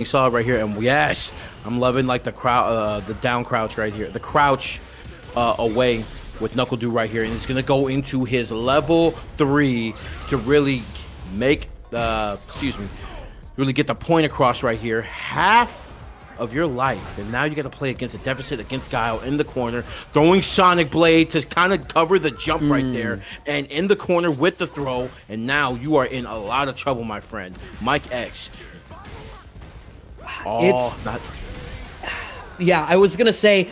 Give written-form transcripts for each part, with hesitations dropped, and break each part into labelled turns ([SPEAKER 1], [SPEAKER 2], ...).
[SPEAKER 1] solid right here. And yes, I'm loving like the the down crouch right here, the crouch away with Knuckle Dude right here, and it's gonna go into his level 3 to really make really get the point across right here. Half of your life, and now you got to play against a deficit against Guile in the corner, throwing Sonic Blade to kind of cover the jump right there, and in the corner with the throw, and now you are in a lot of trouble, my friend. Mike X.
[SPEAKER 2] Yeah, I was gonna say,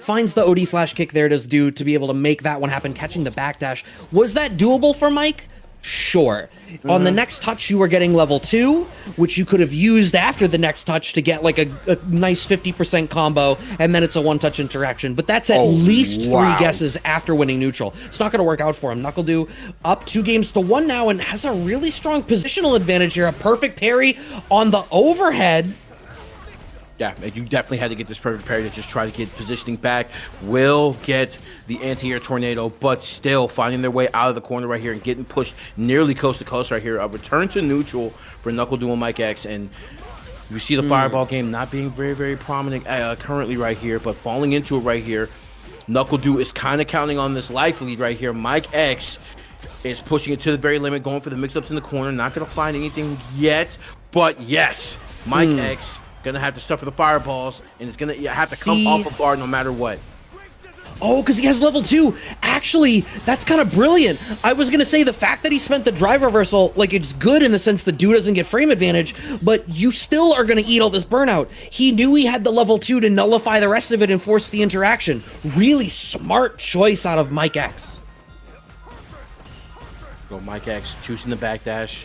[SPEAKER 2] finds the OD flash kick there does do to be able to make that one happen, catching the backdash. Was that doable for Mike? Sure. On the next touch, you were getting level 2, which you could have used after the next touch to get like a nice 50% combo, and then it's a one-touch interaction. But that's at least 3 guesses after winning neutral. It's not going to work out for him. NuckleDu up 2-1 now and has a really strong positional advantage here. A perfect parry on the overhead.
[SPEAKER 1] Yeah, you definitely had to get this perfect parry to just try to get positioning back. Will get the anti-air tornado, but still finding their way out of the corner right here and getting pushed nearly coast to coast right here. A return to neutral for NuckleDu and Mike X, and you see the fireball game not being very, very prominent currently right here, but falling into it right here. NuckleDu is kind of counting on this life lead right here. Mike X is pushing it to the very limit, going for the mix-ups in the corner. Not going to find anything yet, but yes, Mike X gonna have to suffer the fireballs, and it's gonna have to come off a bar no matter what.
[SPEAKER 2] Oh, because he has level 2. Actually, that's kind of brilliant. I was gonna say the fact that he spent the drive reversal, like, it's good in the sense the dude doesn't get frame advantage, but you still are gonna eat all this burnout. He knew he had the level 2 to nullify the rest of it and force the interaction. Really smart choice out of Mike X.
[SPEAKER 1] Go Mike X choosing the backdash,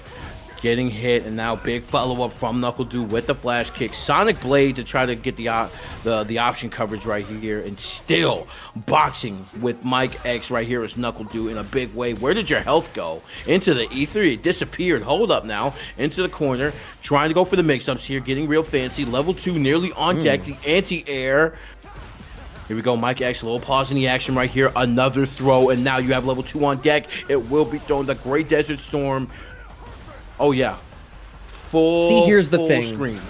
[SPEAKER 1] getting hit, and now big follow-up from NuckleDu with the flash kick. Sonic Blade to try to get the option coverage right here, and still boxing with Mike X right here as NuckleDu in a big way. Where did your health go? Into the ether? It disappeared. Hold up now. Into the corner. Trying to go for the mix-ups here. Getting real fancy. Level 2 nearly on deck. The anti-air. Here we go, Mike X, a little pause in the action right here. Another throw, and now you have level 2 on deck. It will be thrown. The Great Desert Storm. Oh yeah,
[SPEAKER 2] Here's the thing.
[SPEAKER 1] Screen.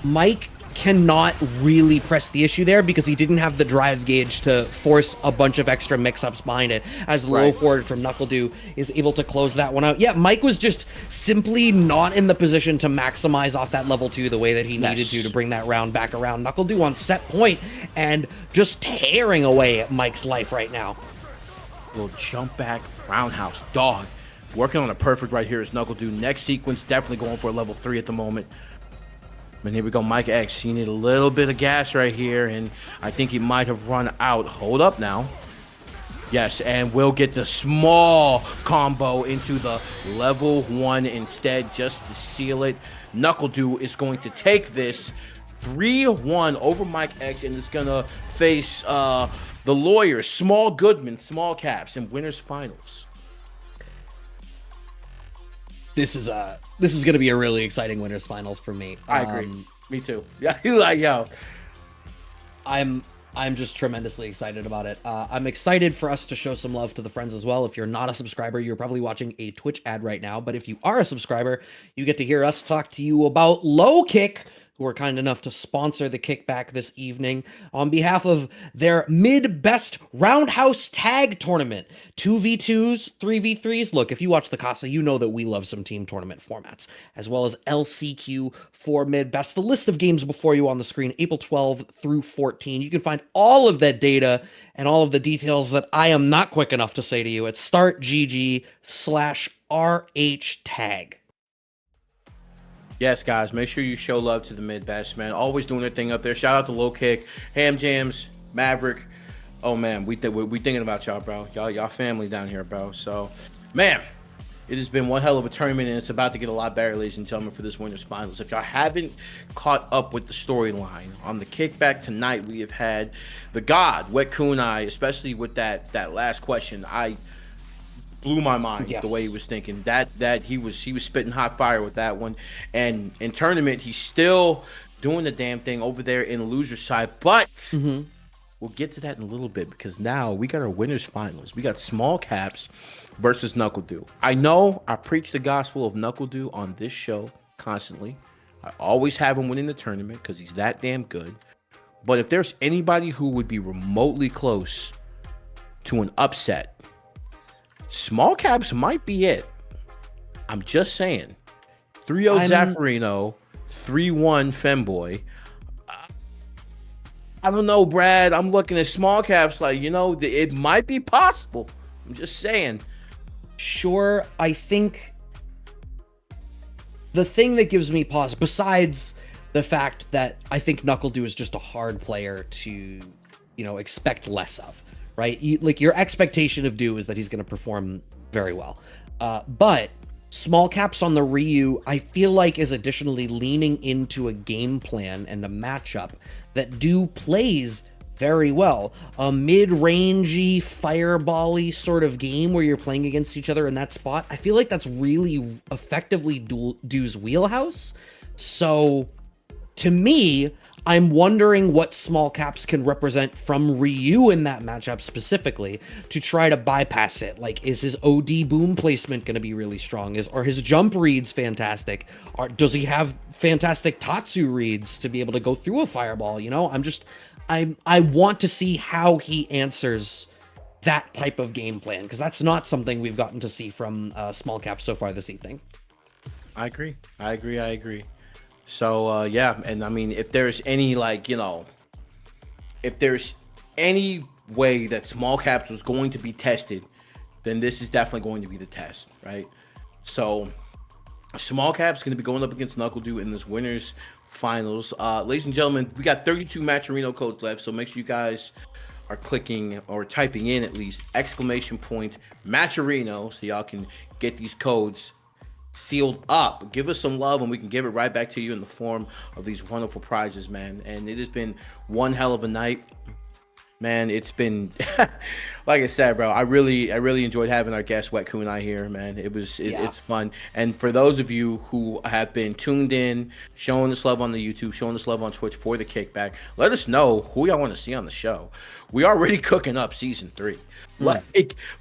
[SPEAKER 2] Mike cannot really press the issue there because he didn't have the drive gauge to force a bunch of extra mix-ups behind it, as the low forward from NuckleDu is able to close that one out. Yeah, Mike was just simply not in the position to maximize off that level 2 the way that he needed to bring that round back around. NuckleDu on set point and just tearing away at Mike's life right now.
[SPEAKER 1] Little jump back roundhouse dog. Working on a perfect right here is NuckleDu. Next sequence, definitely going for a level 3 at the moment. And here we go, Mike X. You need a little bit of gas right here, and I think he might have run out. Hold up now. Yes, and we'll get the small combo into the level 1 instead, just to seal it. NuckleDu is going to take this 3-1 over Mike X, and is going to face the lawyer, Small Goodman, Small Caps, in winners finals.
[SPEAKER 2] This is going to be a really exciting winners finals for me.
[SPEAKER 1] I agree. Me too. Yeah, like yo.
[SPEAKER 2] I'm just tremendously excited about it. I'm excited for us to show some love to the friends as well. If you're not a subscriber, you're probably watching a Twitch ad right now. But if you are a subscriber, you get to hear us talk to you about Low Kick, who are kind enough to sponsor the Kickback this evening on behalf of their mid-best roundhouse tag tournament. 2v2s, 3v3s. Look, if you watch the Casa, you know that we love some team tournament formats, as well as LCQ for mid-best. The list of games before you on the screen, April 12 through 14. You can find all of that data and all of the details that I am not quick enough to say to you at startgg/RHTag.
[SPEAKER 1] Yes, guys, make sure you show love to the mid-bash, man. Always doing their thing up there. Shout out to Low Kick, Ham Jams, Maverick. Oh, man, we thinking about y'all, bro. Y'all family down here, bro. So, man, it has been one hell of a tournament, and it's about to get a lot better, ladies and gentlemen, for this winners finals. If y'all haven't caught up with the storyline, on the Kickback tonight, we have had the God, WetKunai, especially with that last question. I blew my mind the way he was thinking. That he was spitting hot fire with that one. And in tournament, he's still doing the damn thing over there in the loser side. But we'll get to that in a little bit, because now we got our winners finals. We got Small Caps versus NuckleDu. I know I preach the gospel of NuckleDu on this show constantly. I always have him winning the tournament because he's that damn good. But if there's anybody who would be remotely close to an upset, small caps might be it. I'm just saying. 3-0 Zaffarino, 3-1 Femboy. I don't know, Brad. I'm looking at small caps like, it might be possible. I'm just saying.
[SPEAKER 2] Sure, I think the thing that gives me pause, besides the fact that I think NuckleDu is just a hard player to, expect less of, right? Your expectation of Do is that he's going to perform very well. But small caps on the Ryu, I feel like is additionally leaning into a game plan and a matchup that Do plays very well. A mid-rangey, fireball-y sort of game where you're playing against each other in that spot. I feel like that's really effectively Do's wheelhouse. So to me, I'm wondering what small caps can represent from Ryu in that matchup specifically to try to bypass it. Like, is his OD boom placement going to be really strong? Are his jump reads fantastic? Does he have fantastic Tatsu reads to be able to go through a fireball? I want to see how he answers that type of game plan, because that's not something we've gotten to see from small caps so far this evening.
[SPEAKER 1] I agree. So, yeah, and I mean, if there's any, if there's any way that small caps was going to be tested, then this is definitely going to be the test, right? So, small caps going to be going up against NuckleDu in this winners finals. Ladies and gentlemen, we got 32 Matcherino codes left, so make sure you guys are clicking or typing in at least !Matcherino so y'all can get these codes sealed up. Give us some love and we can give it right back to you in the form of these wonderful prizes, man. And it has been one hell of a night, man. It's been like I said, bro, I really enjoyed having our guest WetKunai here, man. It's fun. And for those of you who have been tuned in, showing us love on the YouTube, showing us love on Twitch for the Kickback, let us know who y'all want to see on the show. We already cooking up season 3. Let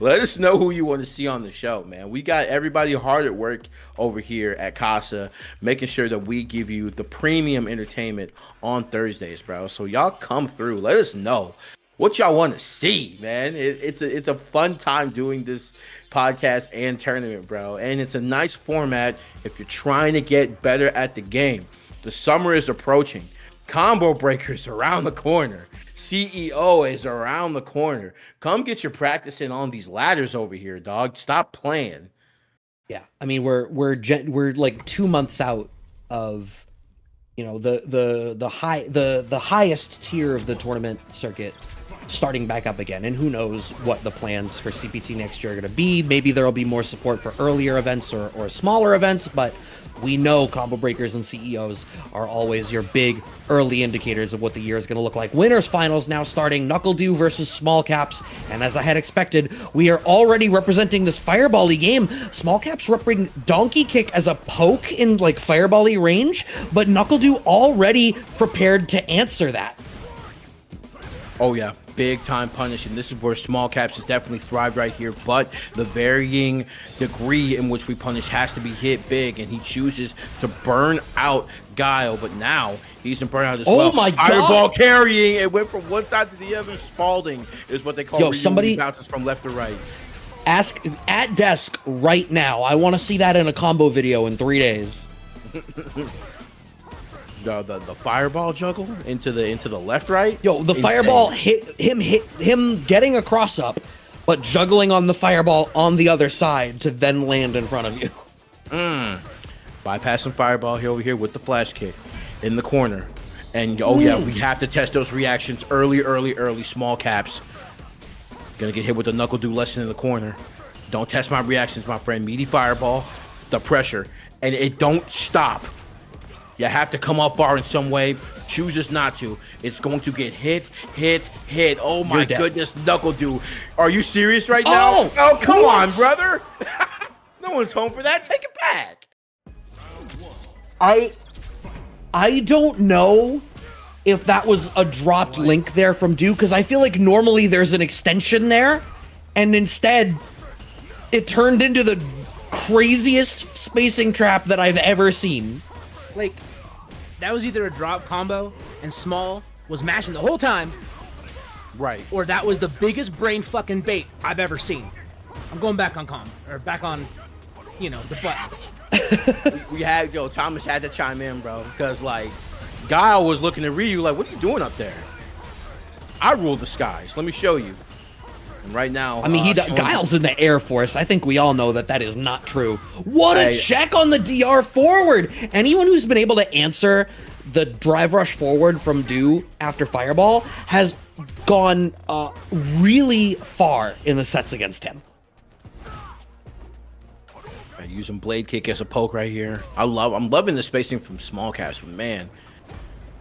[SPEAKER 1] us know who you want to see on the show, man. We got everybody hard at work over here at Casa, making sure that we give you the premium entertainment on Thursdays, bro. So y'all come through. Let us know what y'all want to see, man. It's a fun time doing this podcast and tournament, bro. And it's a nice format if you're trying to get better at the game. The summer is approaching. Combo breakers around the corner. CEO is around the corner. Come get your practice in on these ladders over here, dog. Stop playing.
[SPEAKER 2] Yeah, I mean we're like 2 months out of the highest tier of the tournament circuit starting back up again, and who knows what the plans for CPT next year are going to be. Maybe there'll be more support for earlier events or smaller events, but we know combo breakers and CEOs are always your big early indicators of what the year is going to look like. Winners finals now starting, NuckleDu versus small caps, and as I had expected, we are already representing this fireball-y game. Small caps repping donkey kick as a poke in like fireball-y range, but NuckleDu already prepared to answer that.
[SPEAKER 1] Oh yeah, big time punish, and this is where small caps has definitely thrived right here, but the varying degree in which we punish has to be hit big, and he chooses to burn out Guile, but now he's in burnout as well.
[SPEAKER 2] Oh my god!
[SPEAKER 1] Fireball carrying, it went from one side to the other. Spalding is what they call
[SPEAKER 2] somebody
[SPEAKER 1] bounces from left to right.
[SPEAKER 2] Ask at desk right now. I want to see that in a combo video in 3 days.
[SPEAKER 1] The fireball juggle into the left right.
[SPEAKER 2] Yo, the fireball hit him getting a cross up, but juggling on the fireball on the other side to then land in front of you.
[SPEAKER 1] Bypassing fireball here over here with the flash kick in the corner. And oh yeah, we have to test those reactions early. Small caps. Gonna get hit with the NuckleDu lesson in the corner. Don't test my reactions, my friend. Meaty fireball, the pressure, and it don't stop. You have to come up far in some way. Chooses not to. It's going to get hit. Oh my goodness, NuckleDu. Are you serious right now? Oh, come on, brother. No one's home for that. Take it back.
[SPEAKER 2] I don't know if that was a dropped link there from Do, because I feel like normally there's an extension there, and instead it turned into the craziest spacing trap that I've ever seen. Like,
[SPEAKER 3] that was either a drop combo and Small was mashing the whole time,
[SPEAKER 1] Right.
[SPEAKER 3] or that was the biggest brain fucking bait I've ever seen. I'm going back on back on, the buttons.
[SPEAKER 1] Thomas had to chime in, bro, because like Guile was looking at Ryu like, what are you doing up there? I rule the skies. Let me show you. And right now,
[SPEAKER 2] I mean, Guile's in the Air Force. I think we all know that is not true. What a check on the DR forward. Anyone who's been able to answer the drive rush forward from Do after Fireball has gone really far in the sets against him.
[SPEAKER 1] Using blade kick as a poke right here. I'm loving the spacing from Small Caps, but man,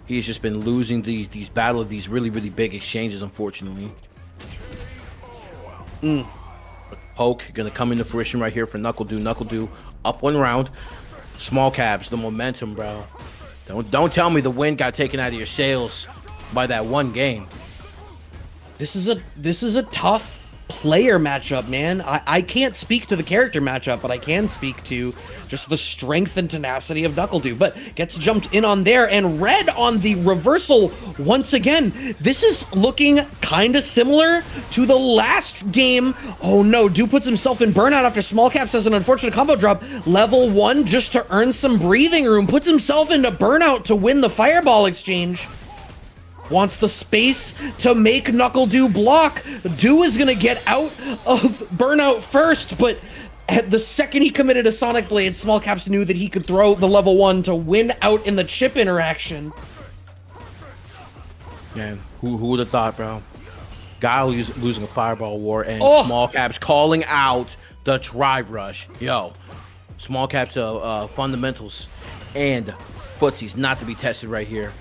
[SPEAKER 1] he's just been losing these really big exchanges, unfortunately. But poke gonna come into fruition right here for NuckleDu up 1 round. Small Caps, the momentum, bro. Don't tell me the wind got taken out of your sails by that one game.
[SPEAKER 2] This is a tough player matchup, man. I can't speak to the character matchup, but I can speak to just the strength and tenacity of NuckleDu. But gets jumped in on there, and Red on the reversal once again. This is looking kind of similar to the last game. Oh no, Do puts himself in burnout after Small Caps has an unfortunate combo drop. Level 1 just to earn some breathing room. Puts himself into burnout to win the fireball exchange. Wants the space to make NuckleDu block. Do is going to get out of burnout first, but at the second he committed a Sonic Blade, Small Caps knew that he could throw the level 1 to win out in the chip interaction.
[SPEAKER 1] Man, who would have thought, bro? Guile losing a Fireball war, and Small Caps calling out the drive rush. Yo, Small Caps fundamentals and footsies not to be tested right here.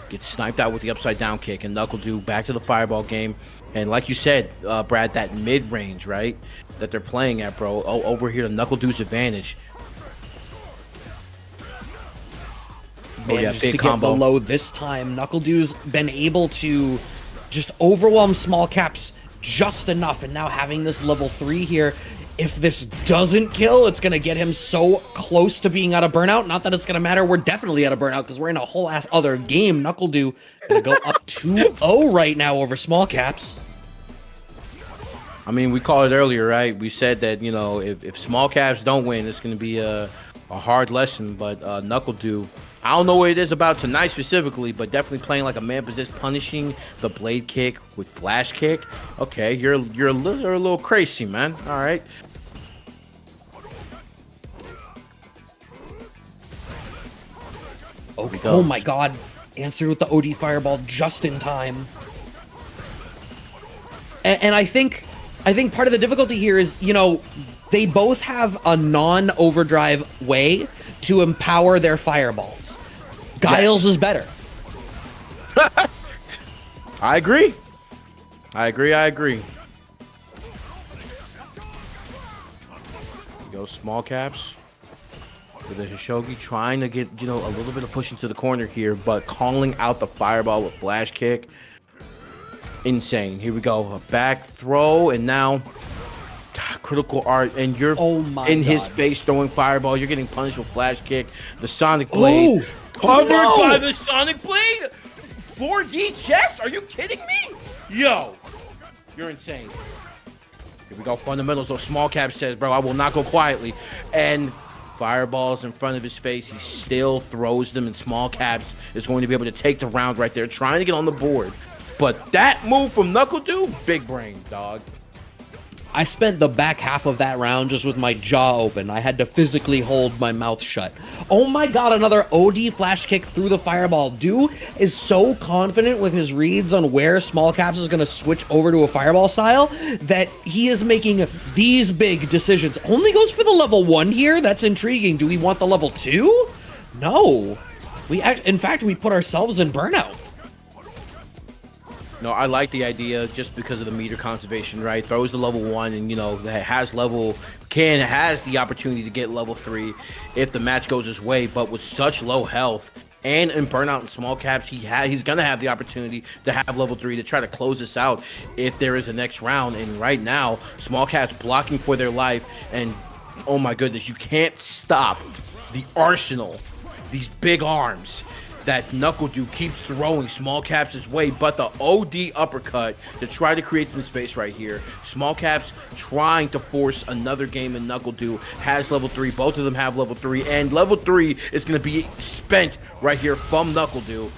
[SPEAKER 1] Gets sniped out with the upside down kick, and NuckleDu back to the Fireball game. And like you said, Brad, that mid-range, right, that they're playing at, bro, over here to NuckleDu's advantage.
[SPEAKER 2] Man, big combo. Get below this time, NuckleDu's been able to just overwhelm Small Caps just enough, and now having this level 3 here, if this doesn't kill, it's going to get him so close to being out of burnout. Not that it's going to matter. We're definitely out of burnout because we're in a whole ass other game. NuckleDu going to go up 2-0 right now over Small Caps.
[SPEAKER 1] I mean, we called it earlier, right? We said that, if Small Caps don't win, it's going to be a hard lesson. But NuckleDu, I don't know what it is about tonight specifically, but definitely playing like a man possessed, punishing the blade kick with flash kick. Okay, you're a little crazy, man. All right.
[SPEAKER 2] Oh my God! Answered with the OD Fireball just in time. And I think part of the difficulty here is, they both have a non-overdrive way to empower their fireballs. Guile's is better.
[SPEAKER 1] I agree. Go Small Caps with the Hishogi, trying to get, a little bit of push into the corner here, but calling out the Fireball with flash kick. Insane. Here we go. A back throw, and now critical art, and you're his face throwing Fireball. You're getting punished with flash kick. The Sonic Blade. Covered by the Sonic Blade. 4D chest? Are you kidding me? Yo, you're insane. Here we go. Fundamentals. So Small Cap says, bro, I will not go quietly. And Fireballs in front of his face. He still throws them, and Small Caps is going to be able to take the round right there, trying to get on the board. But that move from NuckleDu, big brain, dog.
[SPEAKER 2] I spent the back half of that round just with my jaw open. I had to physically hold my mouth shut. Oh my God, another OD flash kick through the Fireball. Do is so confident with his reads on where Small Caps is going to switch over to a Fireball style that he is making these big decisions. Only goes for the level 1 here. That's intriguing. Do we want the level 2? No. In fact, we put ourselves in burnout.
[SPEAKER 1] No, I like the idea just because of the meter conservation, right? Throws the level 1 and, has the opportunity to get level 3 if the match goes his way. But with such low health and in burnout and Small Caps, he's going to have the opportunity to have level 3 to try to close this out if there is a next round. And right now, Small Caps blocking for their life. And, oh my goodness, you can't stop the arsenal these big arms that Knuckle Dude keeps throwing Small Caps' way, but the OD uppercut to try to create some space right here. Small Caps trying to force another game, and Knuckle Dude has level 3. Both of them have level 3, and level 3 is going to be spent right here from Knuckle Dude.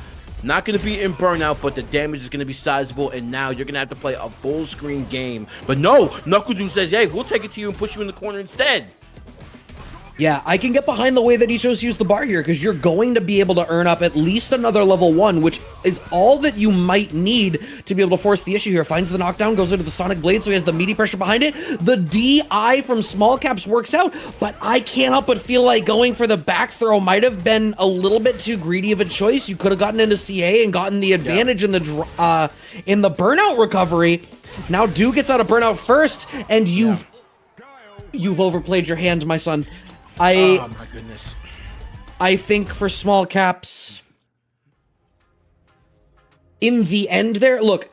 [SPEAKER 1] Not going to be in burnout, but the damage is going to be sizable, and now you're going to have to play a full screen game. But no, Knuckle Dude says, hey, we'll take it to you and push you in the corner instead.
[SPEAKER 2] Yeah, I can get behind the way that he chose to use the bar here, because you're going to be able to earn up at least another level 1, which is all that you might need to be able to force the issue here. Finds the knockdown, goes into the Sonic Blade, so he has the meaty pressure behind it. The DI from Small Caps works out, but I can't help but feel like going for the back throw might have been a little bit too greedy of a choice. You could have gotten into CA and gotten the advantage in the burnout recovery. Now Dude gets out of burnout first, and you've overplayed your hand, my son.
[SPEAKER 1] Oh my goodness.
[SPEAKER 2] I think for Small Caps, in the end there, look,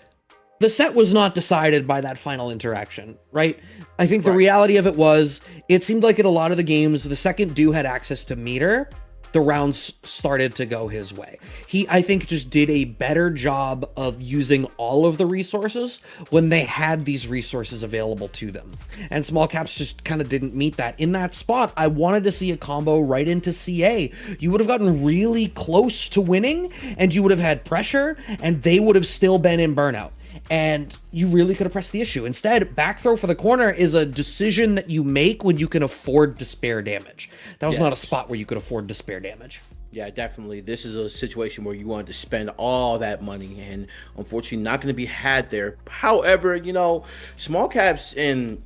[SPEAKER 2] the set was not decided by that final interaction, right? I think the reality of it was, it seemed like in a lot of the games, the second Dew had access to meter, the rounds started to go his way. He, I think, just did a better job of using all of the resources when they had these resources available to them. And Small Caps just kind of didn't meet that. In that spot, I wanted to see a combo right into CA. You would have gotten really close to winning, and you would have had pressure, and they would have still been in burnout. And you really could have pressed the issue. Instead, back throw for the corner is a decision that you make when you can afford to spare damage. That was not a spot where you could afford to spare damage.
[SPEAKER 1] Yeah, definitely. This is a situation where you wanted to spend all that money, and unfortunately not going to be had there. However, you know, Small Caps in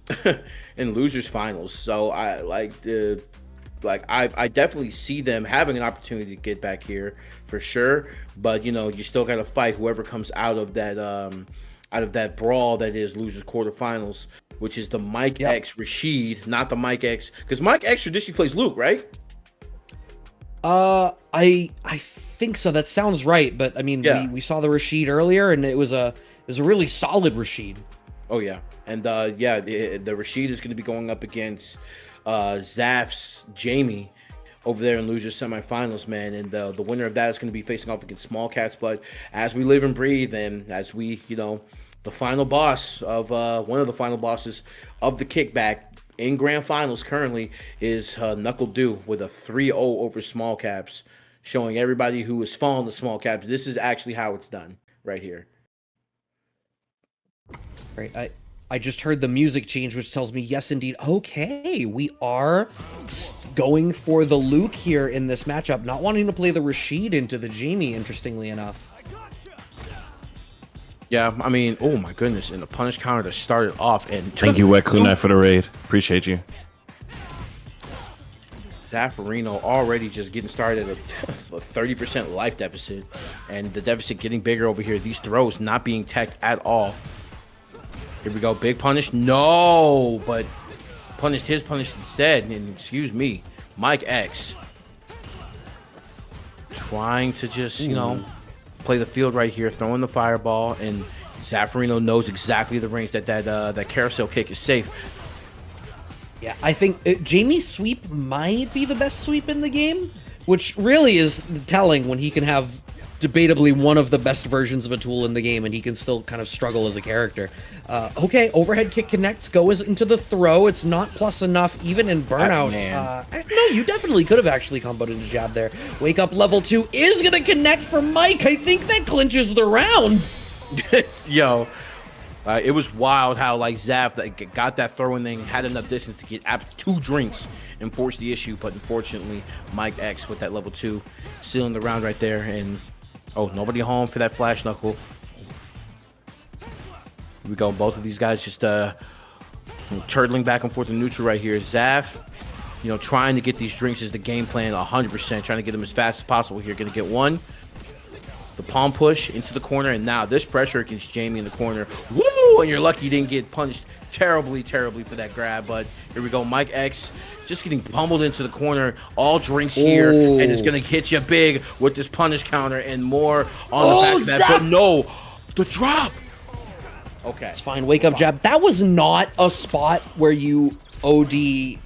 [SPEAKER 1] in losers finals, so I definitely see them having an opportunity to get back here for sure. But you know, you still got to fight whoever comes out of that brawl that is losers quarterfinals, which is the Mike X Rashid, not the Mike X, because Mike X traditionally plays Luke, right?
[SPEAKER 2] I think so. That sounds right. But I mean, we saw the Rashid earlier, and it was a really solid Rashid.
[SPEAKER 1] Oh yeah, and the Rashid is going to be going up against Zaf's Jamie over there in losers semifinals, man, and the winner of that is going to be facing off against Small Cats. But as we live and breathe, and as we, you know, the final boss of one of the final bosses of the Kickback in grand finals currently is Knuckle Dew with a 3-0 over Small Caps, showing everybody who is falling to Small Caps this is actually how it's done right here.
[SPEAKER 2] Right. I just heard the music change, which tells me, yes, indeed. Okay, we are going for the Luke here in this matchup, not wanting to play the Rashid into the Jamie, interestingly enough.
[SPEAKER 1] Yeah, I mean, oh my goodness, and the punish counter to start it off. And
[SPEAKER 4] thank you, WetKunai, for the raid. Appreciate you.
[SPEAKER 1] Zaffarino already just getting started at a 30% life deficit, and the deficit getting bigger over here. These throws not being teched at all. Here we go, big punish. No, but punished his punish instead. And excuse me, Mike X trying to just, you know, play the field right here, throwing the fireball, and Zaffarino knows exactly the range that carousel kick is safe.
[SPEAKER 2] Yeah, I think Jamie's sweep might be the best sweep in the game, which really is telling when he can have debatably one of the best versions of a tool in the game, and he can still kind of struggle as a character. Okay, overhead kick connects, goes into the throw. It's not plus enough, even in burnout. No, you definitely could have actually comboed into jab there. Wake up level 2 is going to connect for Mike. I think that clinches the round.
[SPEAKER 1] Yo, it was wild how like Zaf got that throw and then had enough distance to get 2 drinks and force the issue, but unfortunately Mike X with that level 2 sealing the round right there. And oh, nobody home for that flash knuckle. Here we go. Both of these guys just turtling back and forth in neutral right here. Zaf, you know, trying to get these drinks is the game plan 100%. Trying to get them as fast as possible here. Going to get one. The palm push into the corner. And now this pressure against Jamie in the corner. Woo! And you're lucky you didn't get punished terribly for that grab. But here we go. Mike X just getting pummeled into the corner. All drinks here. And it's going to hit you big with this punish counter and more on the back of that. But no, the drop. Okay.
[SPEAKER 2] It's fine. Wake up jab. That was not a spot where you OD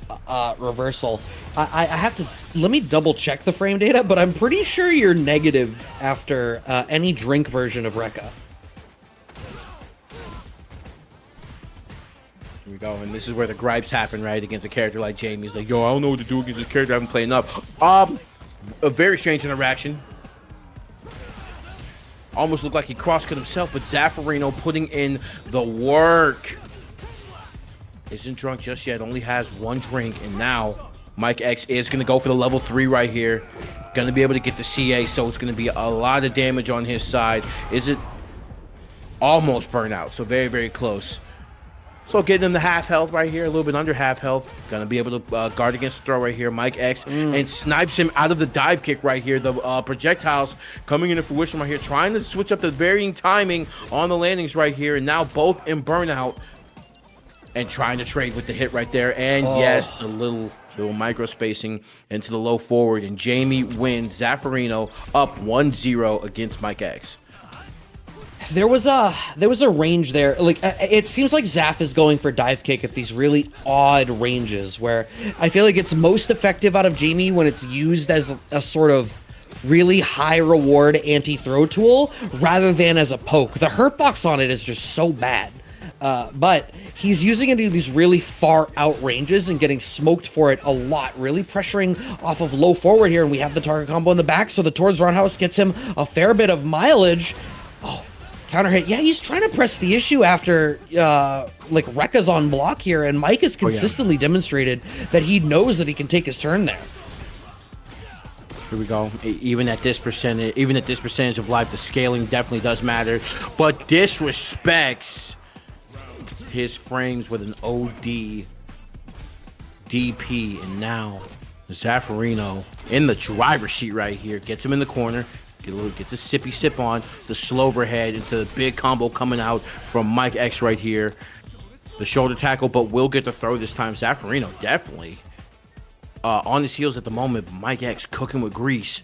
[SPEAKER 2] reversal. I have to Let me double check the frame data, but I'm pretty sure you're negative after any drink version of Rekka.
[SPEAKER 1] Here we go, and this is where the gripes happen, right? Against a character like Jamie. He's like, yo, I don't know what to do against this character. I haven't played enough. A very strange interaction. Almost looked like he cross-cut himself, but Zaffarino putting in the work. Isn't drunk just yet, only has one drink, and now Mike X is going to go for the level 3 right here. Going to be able to get the CA, so it's going to be a lot of damage on his side. Is it almost burnout? So very, very close. So getting him the half health right here, a little bit under half health. Going to be able to guard against the throw right here. Mike X and snipes him out of the dive kick right here. The projectiles coming into fruition right here, trying to switch up the varying timing on the landings right here. And now both in burnout and trying to trade with the hit right there. And yes, the little micro spacing into the low forward. And Jamie wins. Zaffarino up 1-0 against Mike X.
[SPEAKER 2] There was a range there. Like, it seems like Zaf is going for dive kick at these really odd ranges where I feel like it's most effective out of Jamie when it's used as a sort of really high reward anti-throw tool rather than as a poke. The hurt box on it is just so bad. But he's using it in these really far out ranges and getting smoked for it a lot, really pressuring off of low forward here. And we have the target combo in the back, so the towards roundhouse gets him a fair bit of mileage. Oh, counter hit. Yeah, he's trying to press the issue after like Rekka's on block here, and Mike has consistently demonstrated that he knows that he can take his turn there.
[SPEAKER 1] Here we go. Even at this percentage of life, the scaling definitely does matter, but disrespects his frames with an OD DP, and now Zaffarino in the driver's seat right here, gets him in the corner. Gets a sippy sip on the slow overhead into the big combo coming out from Mike X right here. The shoulder tackle, but will get the throw this time. Zaffarino definitely on his heels at the moment. But Mike X cooking with grease.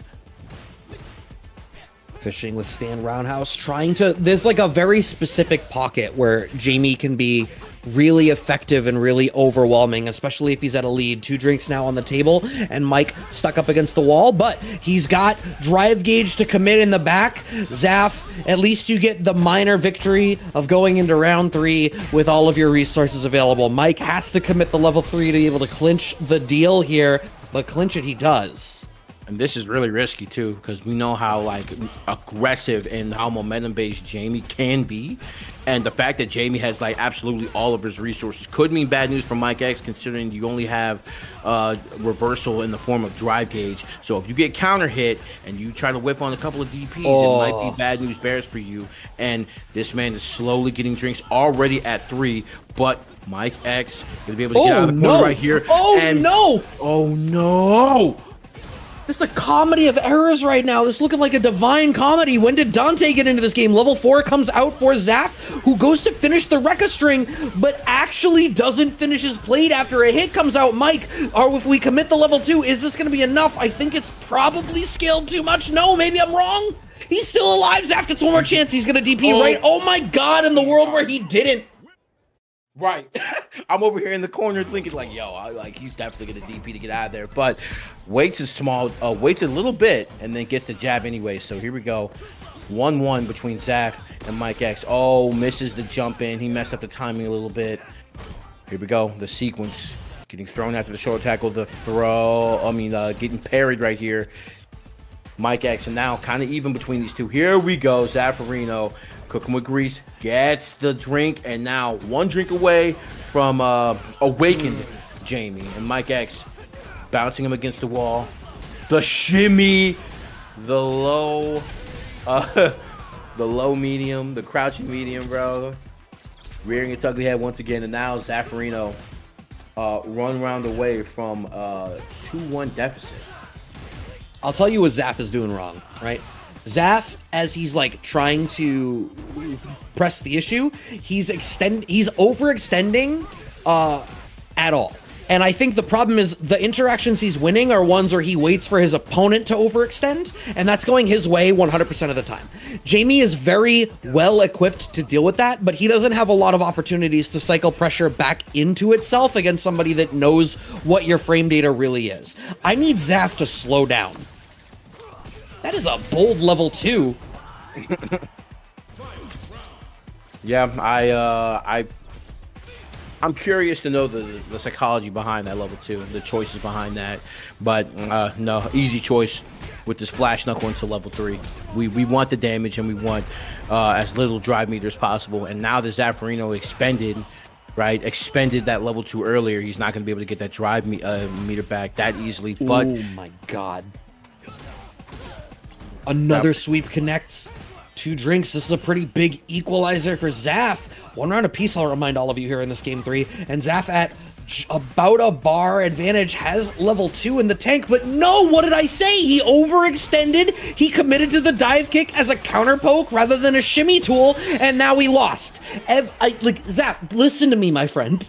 [SPEAKER 2] Fishing with stand roundhouse, trying to... There's like a very specific pocket where Jamie can be really effective and really overwhelming, especially if he's at a lead. 2 drinks now on the table, and Mike stuck up against the wall, but he's got drive gauge to commit in the back. Zaf, at least you get the minor victory of going into round 3 with all of your resources available. Mike has to commit the level 3 to be able to clinch the deal here, but clinch it he does.
[SPEAKER 1] And this is really risky too, because we know how like aggressive and how momentum based Jamie can be, and the fact that Jamie has like absolutely all of his resources could mean bad news for Mike X, considering you only have reversal in the form of drive gauge. So if you get counter hit and you try to whiff on a couple of DPs, it might be bad news bears for you. And this man is slowly getting drinks, already at 3, but Mike X gonna be able to get out of the corner right here. Oh no!
[SPEAKER 2] This is a comedy of errors right now. This is looking like a divine comedy. When did Dante get into this game? Level 4 comes out for Zaf, who goes to finish the Rekka string, but actually doesn't finish his plate after a hit comes out. Mike, or if we commit the level 2, is this going to be enough? I think it's probably scaled too much. No, maybe I'm wrong. He's still alive. Zaf gets one more chance. He's going to DP, right? Oh my God, in the world where he didn't.
[SPEAKER 1] Right. I'm over here in the corner thinking like, yo, he's definitely going to DP to get out of there. But waits a little bit and then gets the jab anyway. So here we go. 1-1 between Zaf and Mike X. Oh, misses the jump in. He messed up the timing a little bit. Here we go. The sequence. Getting thrown after the shoulder tackle. The throw. Getting parried right here. Mike X, and now kind of even between these two. Here we go. Zaffarino cooking with grease, gets the drink, and now 1 drink away from awakened Jamie. And Mike X bouncing him against the wall. The shimmy, the low medium, the crouching medium, bro. Rearing its ugly head once again, and now Zaffarino run round away from 2-1 deficit.
[SPEAKER 2] I'll tell you what Zaf is doing wrong, right? Zaf, as he's like trying to press the issue, he's overextending at all. And I think the problem is the interactions he's winning are ones where he waits for his opponent to overextend, and that's going his way 100% of the time. Jamie is very well equipped to deal with that, but he doesn't have a lot of opportunities to cycle pressure back into itself against somebody that knows what your frame data really is. I need Zaf to slow down. That is a bold level 2.
[SPEAKER 1] Yeah, I'm curious to know the psychology behind that level 2, the choices behind that. But no, easy choice with this flash knuckle into level 3. We want the damage and we want as little drive meter as possible. And now that Zaffarino expended that level 2 earlier, he's not going to be able to get that drive meter back that easily. But
[SPEAKER 2] oh my god. Another sweep connects. 2 drinks. This is a pretty big equalizer for Zaf. 1 round apiece, I'll remind all of you here in this game 3. And Zaf at about a bar advantage has level 2 in the tank. But no, what did I say? He overextended. He committed to the dive kick as a counter poke rather than a shimmy tool. And now he lost. Zaf, listen to me, my friend.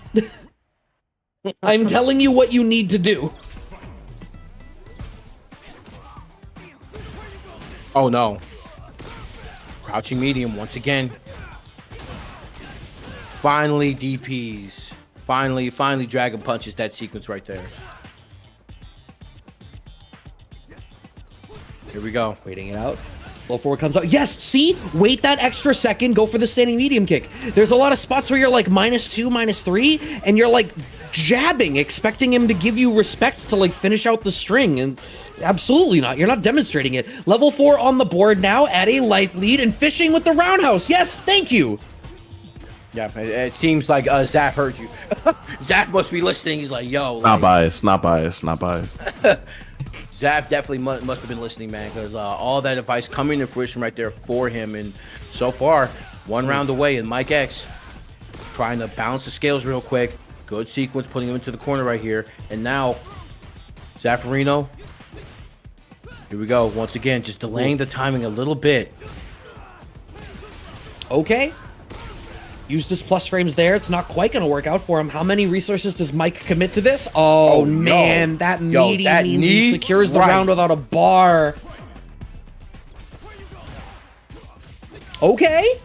[SPEAKER 2] I'm telling you what you need to do.
[SPEAKER 1] oh no. Crouching medium once again. Finally DPs. Finally Dragon Punches that sequence right there. Here we go.
[SPEAKER 2] Waiting it out. Low forward comes out. Yes, see? Wait that extra second, go for the standing medium kick. There's a lot of spots where you're like -2, -3, and you're like jabbing, expecting him to give you respect to like finish out the string, and absolutely not. You're not demonstrating it. Level 4 on the board now at a life lead and fishing with the roundhouse. Yes, thank you.
[SPEAKER 1] Yeah, it seems like Zaf heard you. Zaf must be listening. He's like, yo.
[SPEAKER 4] Not biased.
[SPEAKER 1] Zaf definitely must have been listening, man, because all that advice coming to fruition right there for him. And so far, 1 round away, and Mike X trying to balance the scales real quick. Good sequence, putting him into the corner right here. And now, Zaffarino. Here we go. Once again, just delaying the timing a little bit.
[SPEAKER 2] Okay. Use this plus frames there. It's not quite going to work out for him. How many resources does Mike commit to this? Oh man,
[SPEAKER 1] no.
[SPEAKER 2] that meaty means he secures the round without a bar. Okay.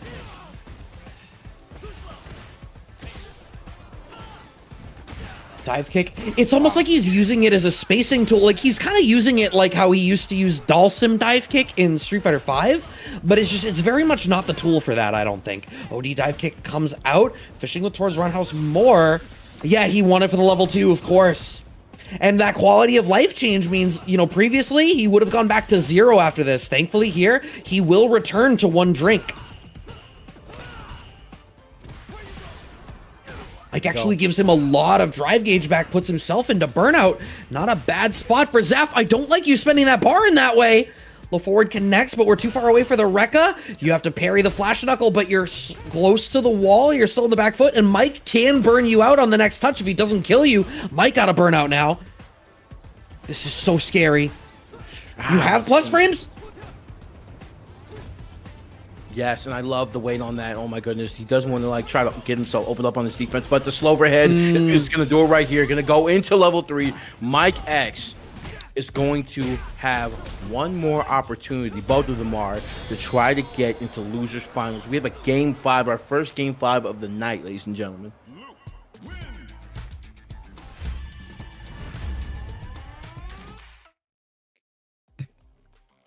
[SPEAKER 2] Dive kick. It's almost like he's using it as a spacing tool. Like he's kind of using it like how he used to use Dalsim dive kick in Street Fighter V, but it's very much not the tool for that, I don't think. OD dive kick comes out, fishing with towards roundhouse more. Yeah, he won it for the level 2, of course. And that quality of life change means, you know, previously he would have gone back to 0 after this. Thankfully here, he will return to 1 drink. Mike actually gives him a lot of drive gauge back, puts himself into burnout. Not a bad spot for Zaf. I don't like you spending that bar in that way. Low forward connects, but we're too far away for the Rekka. You have to parry the flash knuckle, but you're close to the wall. You're still in the back foot, and Mike can burn you out on the next touch if he doesn't kill you. Mike got a burnout now. This is so scary. You have plus frames?
[SPEAKER 1] Yes, and I love the weight on that. Oh my goodness, he doesn't want to like try to get himself opened up on this defense, but the slow overhead is going to do it right here. Going to go into level 3. Mike X is going to have 1 more opportunity. Both of them are to try to get into losers finals. We have a game 5, our first game 5 of the night, ladies and gentlemen.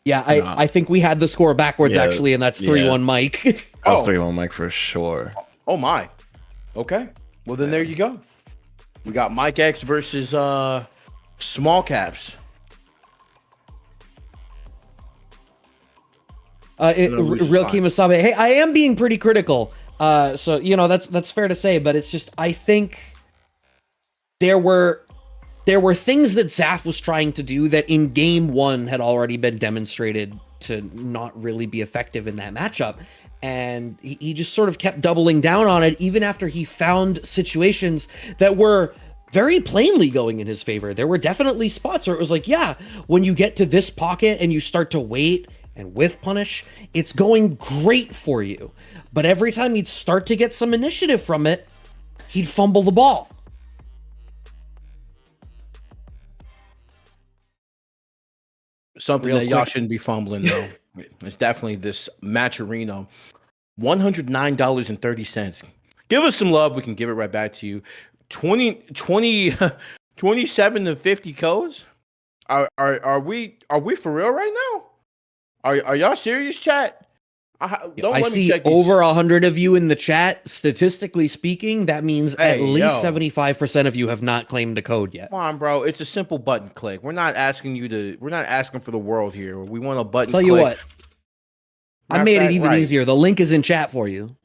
[SPEAKER 2] Yeah, I think we had the score backwards, actually, and that's 3-1 Mike.
[SPEAKER 4] That was 3-1 Mike for sure.
[SPEAKER 1] Oh, my. Okay. Well, then there you go. We got Mike X versus Small Caps.
[SPEAKER 2] Real Kimasabe. Hey, I am being pretty critical. So, you know, that's fair to say, but it's just, I think there were things that Zaf was trying to do that in game 1 had already been demonstrated to not really be effective in that matchup. And he just sort of kept doubling down on it, even after he found situations that were very plainly going in his favor. There were definitely spots where it was like, yeah, when you get to this pocket and you start to wait and whiff punish, it's going great for you. But every time he'd start to get some initiative from it, he'd fumble the ball.
[SPEAKER 1] Something
[SPEAKER 2] Real
[SPEAKER 1] that y'all
[SPEAKER 2] quick.
[SPEAKER 1] shouldn't be fumbling though. It's definitely this Matcherino. $109.30. Give us some love. We can give it right back to you. 27 to 50 codes. Are we for real right now? Are y'all serious, chat? Don't
[SPEAKER 2] I
[SPEAKER 1] let me
[SPEAKER 2] see
[SPEAKER 1] check these.
[SPEAKER 2] over 100 of you in the chat. Statistically speaking, that means at
[SPEAKER 1] Hey,
[SPEAKER 2] least
[SPEAKER 1] yo.
[SPEAKER 2] 75% of you have not claimed a code yet.
[SPEAKER 1] Come on, bro. It's a simple button click. We're not asking for the world here. We want a button
[SPEAKER 2] Tell
[SPEAKER 1] click.
[SPEAKER 2] you what, I
[SPEAKER 1] Matter of
[SPEAKER 2] made it
[SPEAKER 1] fact,
[SPEAKER 2] even
[SPEAKER 1] right.
[SPEAKER 2] easier. The link is in chat for you.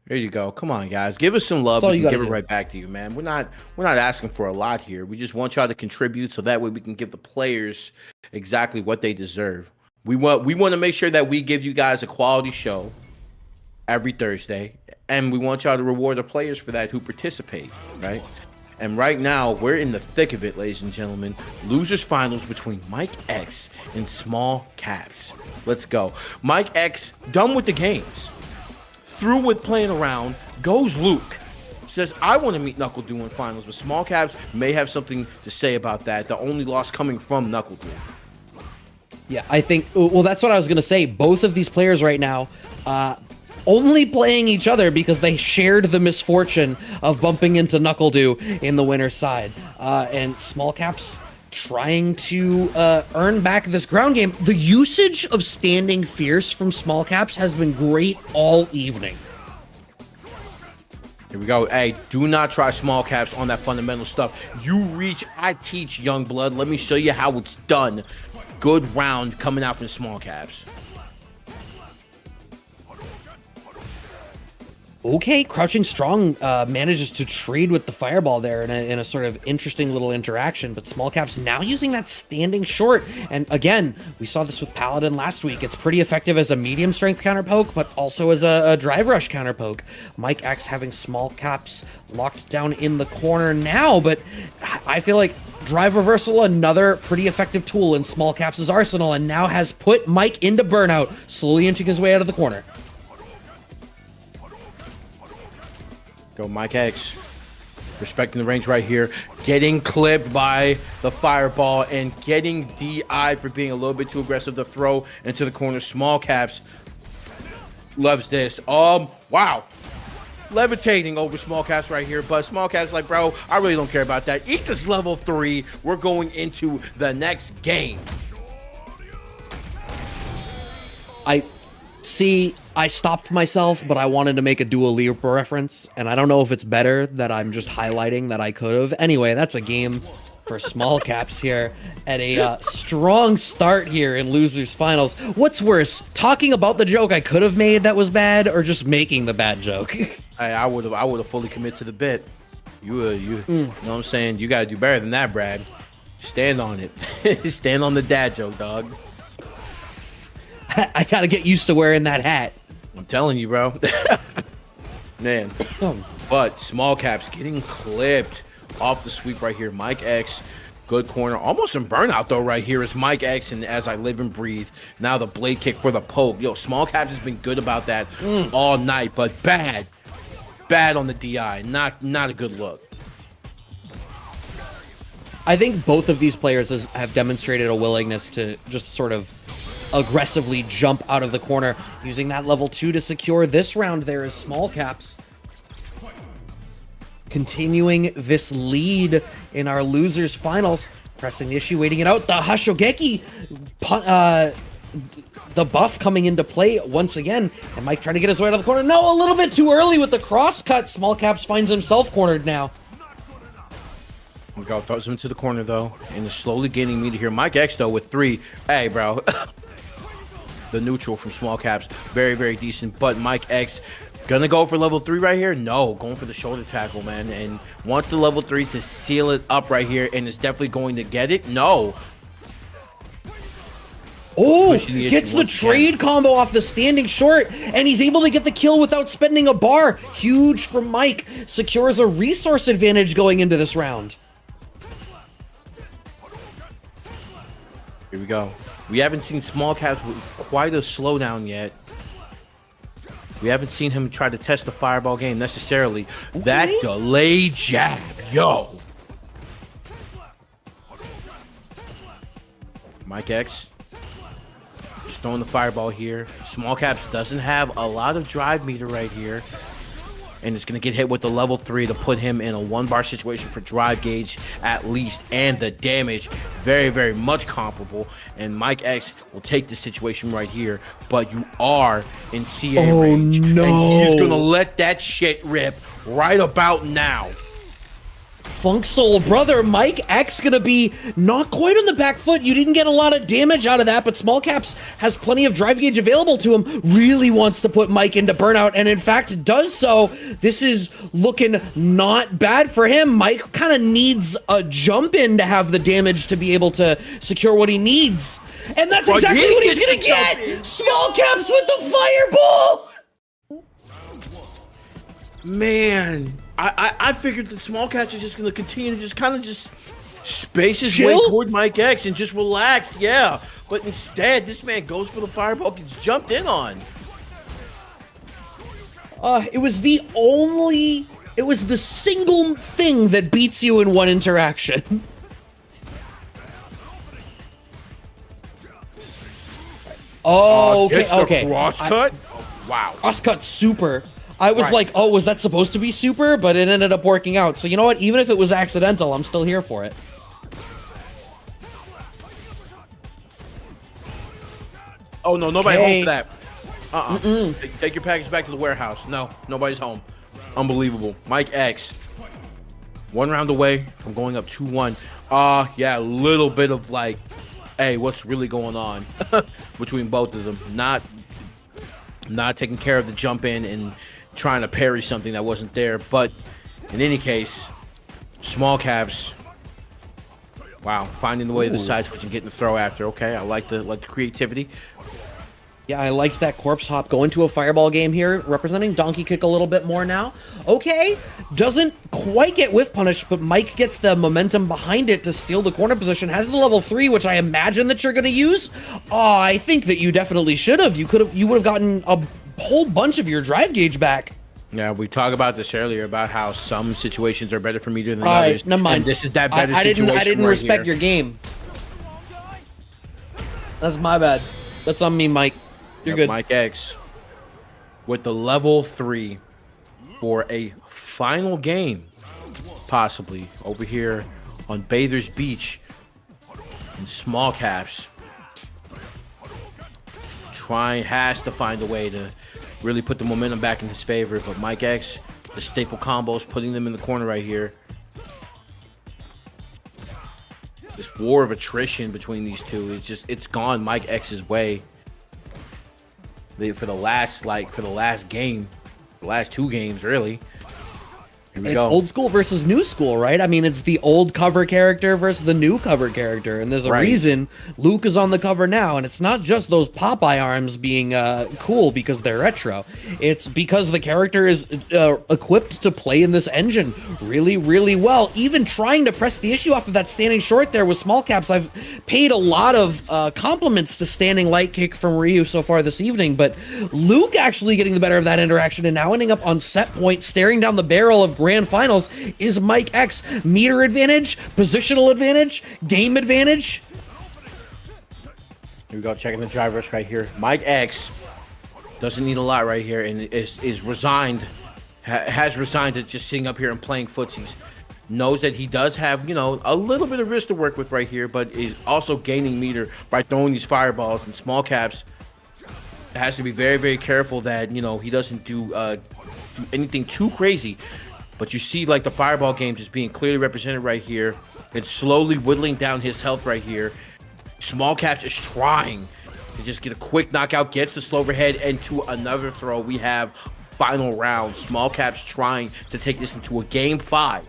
[SPEAKER 1] There you go. Come on, guys. Give us some love.
[SPEAKER 2] That's all
[SPEAKER 1] We
[SPEAKER 2] you
[SPEAKER 1] can
[SPEAKER 2] gotta
[SPEAKER 1] give it
[SPEAKER 2] do.
[SPEAKER 1] right back to you, man. We're not asking for a lot here. We just want y'all to contribute so that way we can give the players exactly what they deserve. We want to make sure that we give you guys a quality show every Thursday, and we want y'all to reward the players for that who participate, right? And right now, we're in the thick of it, ladies and gentlemen. Losers finals between Mike X and Small Caps. Let's go. Mike X, done with the games. Through with playing around, goes Luke. Says, I want to meet Knuckle Dew in finals, but Small Caps may have something to say about that. The only loss coming from Knuckle Dew.
[SPEAKER 2] Yeah, I think, well, that's what I was going to say. Both of these players right now, only playing each other because they shared the misfortune of bumping into Knuckle Dew in the winner's side. And Small Caps trying to earn back this ground game. The usage of standing fierce from Small Caps has been great all evening.
[SPEAKER 1] Here we go. Hey, do not try Small Caps on that fundamental stuff. You reach, I teach, young blood. Let me show you how it's done. Good round coming out from Small Caps.
[SPEAKER 2] Okay, Crouching Strong manages to trade with the fireball there in a sort of interesting little interaction, but Small Caps now using that standing short. And again, we saw this with Paladin last week. It's pretty effective as a medium strength counter poke, but also as a drive rush counter poke. Mike X having Small Caps locked down in the corner now, but I feel like drive reversal, another pretty effective tool in Small Caps' arsenal, and now has put Mike into burnout, slowly inching his way out of the corner.
[SPEAKER 1] Go Mike X. Respecting the range right here. Getting clipped by the fireball and getting DI for being a little bit too aggressive to throw into the corner. Small Caps loves this. Wow. Levitating over Small Caps right here. But Small Caps like, bro, I really don't care about that. Eat this level 3. We're going into the next game.
[SPEAKER 2] I stopped myself, but I wanted to make a Dua Lipa reference, and I don't know if it's better that I'm just highlighting that I could have. Anyway, that's a game for Small Caps here at a strong start here in Losers Finals. What's worse, talking about the joke I could have made that was bad, or just making the bad joke?
[SPEAKER 1] I would have fully committed to the bit. You know what I'm saying? You gotta do better than that, Brad. Stand on it. Stand on the dad joke, dog.
[SPEAKER 2] I gotta get used to wearing that hat.
[SPEAKER 1] I'm telling you, bro. Man. But Small Caps getting clipped off the sweep right here. Mike X, good corner. Almost in burnout, though, right here is Mike X and As I Live and Breathe. Now the blade kick for the poke. Yo, Small Caps has been good about that all night, but bad. Bad on the DI. Not a good look.
[SPEAKER 2] I think both of these players have demonstrated a willingness to just sort of aggressively jump out of the corner, using that level 2 to secure this round. There is Small Caps continuing this lead in our Losers Finals, pressing the issue, waiting it out. The Hashogeki, the buff coming into play once again, and Mike trying to get his way out of the corner. No, a little bit too early with the cross cut. Small Caps finds himself cornered now.
[SPEAKER 1] Go throws him to the corner though, and is slowly gaining meter here. Mike X though with 3. Hey, bro. The neutral from Small Caps, very, very decent. But Mike X gonna go for level 3 right here? No, going for the shoulder tackle, man. And wants the level 3 to seal it up right here, and is definitely going to get it. No.
[SPEAKER 2] Oh, gets the trade combo off the standing short, and he's able to get the kill without spending a bar. Huge from Mike. Secures a resource advantage going into this round.
[SPEAKER 1] Here we go. We haven't seen Small Caps with quite a slowdown yet. We haven't seen him try to test the fireball game necessarily. Okay. That delayed jab, yo. Mike X throwing the fireball here. Small Caps doesn't have a lot of drive meter right here. And it's going to get hit with the level 3 to put him in a 1-bar situation for drive gauge at least. And the damage, very, very much comparable. And Mike X will take this situation right here. But you are in CA range.
[SPEAKER 2] No.
[SPEAKER 1] And he's going to let that shit rip right about now.
[SPEAKER 2] Funk Soul brother, Mike X gonna be not quite on the back foot. You didn't get a lot of damage out of that, but Small Caps has plenty of drive gauge available to him. Really wants to put Mike into burnout, and in fact does so. This is looking not bad for him. Mike kind of needs a jump in to have the damage to be able to secure what he needs. And that's exactly what he's gonna get! Small Caps with the fireball!
[SPEAKER 1] Man, I figured that Small Caps is just going to continue to just kind of just space his
[SPEAKER 2] Chill?
[SPEAKER 1] way toward Mike X and just relax, yeah. But instead, this man goes for the fireball, gets jumped in on.
[SPEAKER 2] It was the single thing that beats you in one interaction. Oh, okay,
[SPEAKER 1] Gets the
[SPEAKER 2] okay.
[SPEAKER 1] crosscut? Wow.
[SPEAKER 2] Crosscut super. I was
[SPEAKER 1] Right.
[SPEAKER 2] like, oh, was that supposed to be super? But it ended up working out. So you know what? Even if it was accidental, I'm still here for it.
[SPEAKER 1] Oh, no, nobody
[SPEAKER 2] Okay.
[SPEAKER 1] home for that. Take your package back to the warehouse. No, nobody's home. Unbelievable. Mike X. 1 round away from going up 2-1. Yeah, a little bit of like, hey, what's really going on between both of them? Not taking care of the jump in and trying to parry something that wasn't there. But in any case, Small Caps, wow, finding the way to the side switch and getting the throw after. Okay, I like the creativity.
[SPEAKER 2] Yeah, I liked that corpse hop going to a fireball game here, representing Donkey Kick a little bit more now. Okay, doesn't quite get whiff punished, but Mike gets the momentum behind it to steal the corner position. Has the level 3, which I imagine that you're going to use. I think that you definitely should have. You would have gotten a whole bunch of your drive gauge back.
[SPEAKER 1] Yeah, we talked about this earlier about how some situations are better for meter than
[SPEAKER 2] All right,
[SPEAKER 1] others.
[SPEAKER 2] never mind.
[SPEAKER 1] And this is that better situation.
[SPEAKER 2] I didn't
[SPEAKER 1] right
[SPEAKER 2] respect
[SPEAKER 1] here.
[SPEAKER 2] your game. That's my bad. That's on me, Mike. You're good.
[SPEAKER 1] Mike X with the level 3 for a final game, possibly over here on Bathers Beach in Small Caps. Has to find a way to really put the momentum back in his favor, but Mike X, the staple combos, putting them in the corner right here. This war of attrition between these two, it's gone Mike X's way. For the last game, the last 2 games, really. Here we
[SPEAKER 2] It's
[SPEAKER 1] go.
[SPEAKER 2] old school versus new school, right? I mean, it's the old cover character versus the new cover character, and there's a
[SPEAKER 1] Right.
[SPEAKER 2] reason Luke is on the cover now, and it's not just those Popeye arms being cool because they're retro. It's because the character is equipped to play in this engine really, really well. Even trying to press the issue off of that standing short there with Small Caps, I've paid a lot of compliments to standing light kick from Ryu so far this evening, but Luke actually getting the better of that interaction and now ending up on set point, staring down the barrel of Grand Finals. Is Mike X meter advantage, positional advantage, game advantage?
[SPEAKER 1] Here we go, checking the drivers right here. Mike X doesn't need a lot right here and is resigned, has resigned to just sitting up here and playing footsies. Knows that he does have, you know, a little bit of wrist to work with right here, but is also gaining meter by throwing these fireballs. And Small Caps has to be very, very careful that, you know, he doesn't do anything too crazy. But you see, like, the fireball game just being clearly represented right here. It's slowly whittling down his health right here. Small Caps is trying to just get a quick knockout, gets the slow overhead, and to another throw. We have final round. Small Caps trying to take this into a game 5.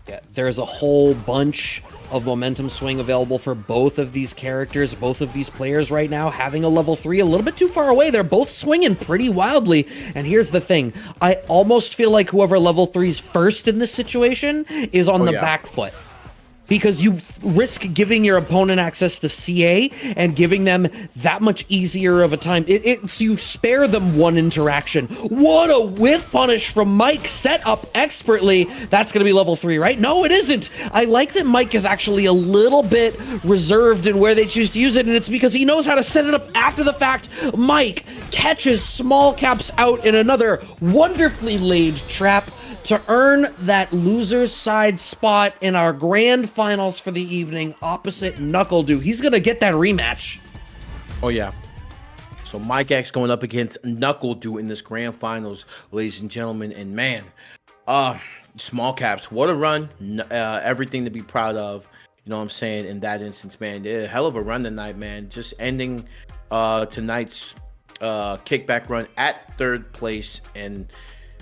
[SPEAKER 2] Yeah, there's a whole bunch of momentum swing available for both of these characters, both of these players right now. Having a level 3 a little bit too far away, they're both swinging pretty wildly. And here's the thing, I almost feel like whoever level 3's first in this situation is on the back foot. because you risk giving your opponent access to CA and giving them that much easier of a time. It's you spare them one interaction. What a whiff punish from Mike, set up expertly. That's going to be level 3, right? No, it isn't. I like that Mike is actually a little bit reserved in where they choose to use it, and it's because he knows how to set it up after the fact. Mike catches small caps out in another wonderfully laid trap to earn that loser's side spot in our grand finals for the evening opposite NuckleDu. He's going to get that rematch.
[SPEAKER 1] Oh, yeah. So Mike X going up against NuckleDu in this grand finals, ladies and gentlemen. And man, small caps, what a run. Everything to be proud of. You know what I'm saying? In that instance, man, a hell of a run tonight, man. Just ending tonight's kickback run at 3rd place. And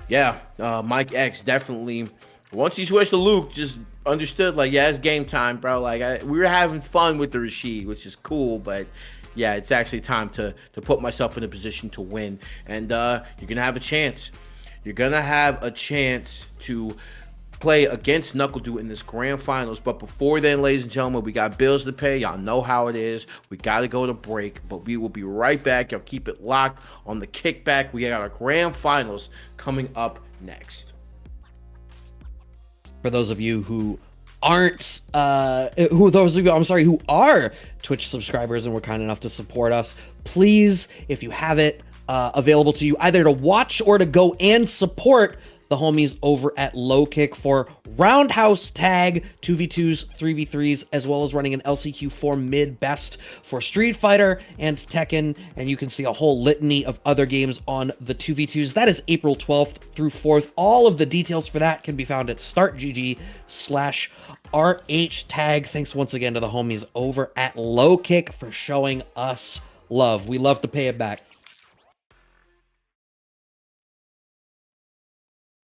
[SPEAKER 1] yeah, Mike X definitely, once he switched to Luke, just understood, like, yeah, it's game time, bro. Like, we were having fun with the Rashid, which is cool, but yeah, it's actually time to put myself in a position to win. And you're going to have a chance. You're going to have a chance to play against NuckleDu in this grand finals. But before then, ladies and gentlemen, we got bills to pay. Y'all know how it is. We got to go to break, but we will be right back. Y'all keep it locked on the kickback. We got our grand finals coming up next.
[SPEAKER 2] For those of you who aren't, who are Twitch subscribers and were kind enough to support us, please, if you have it available to you, either to watch or to go and support the homies over at Low Kick for Roundhouse Tag 2v2s, 3v3s, as well as running an LCQ for mid best for Street Fighter and Tekken, and you can see a whole litany of other games on the 2v2s. That is April 12th through 4th. All of the details for that can be found at startgg/RHTag. Thanks once again to the homies over at Low Kick for showing us love. We love to pay it back.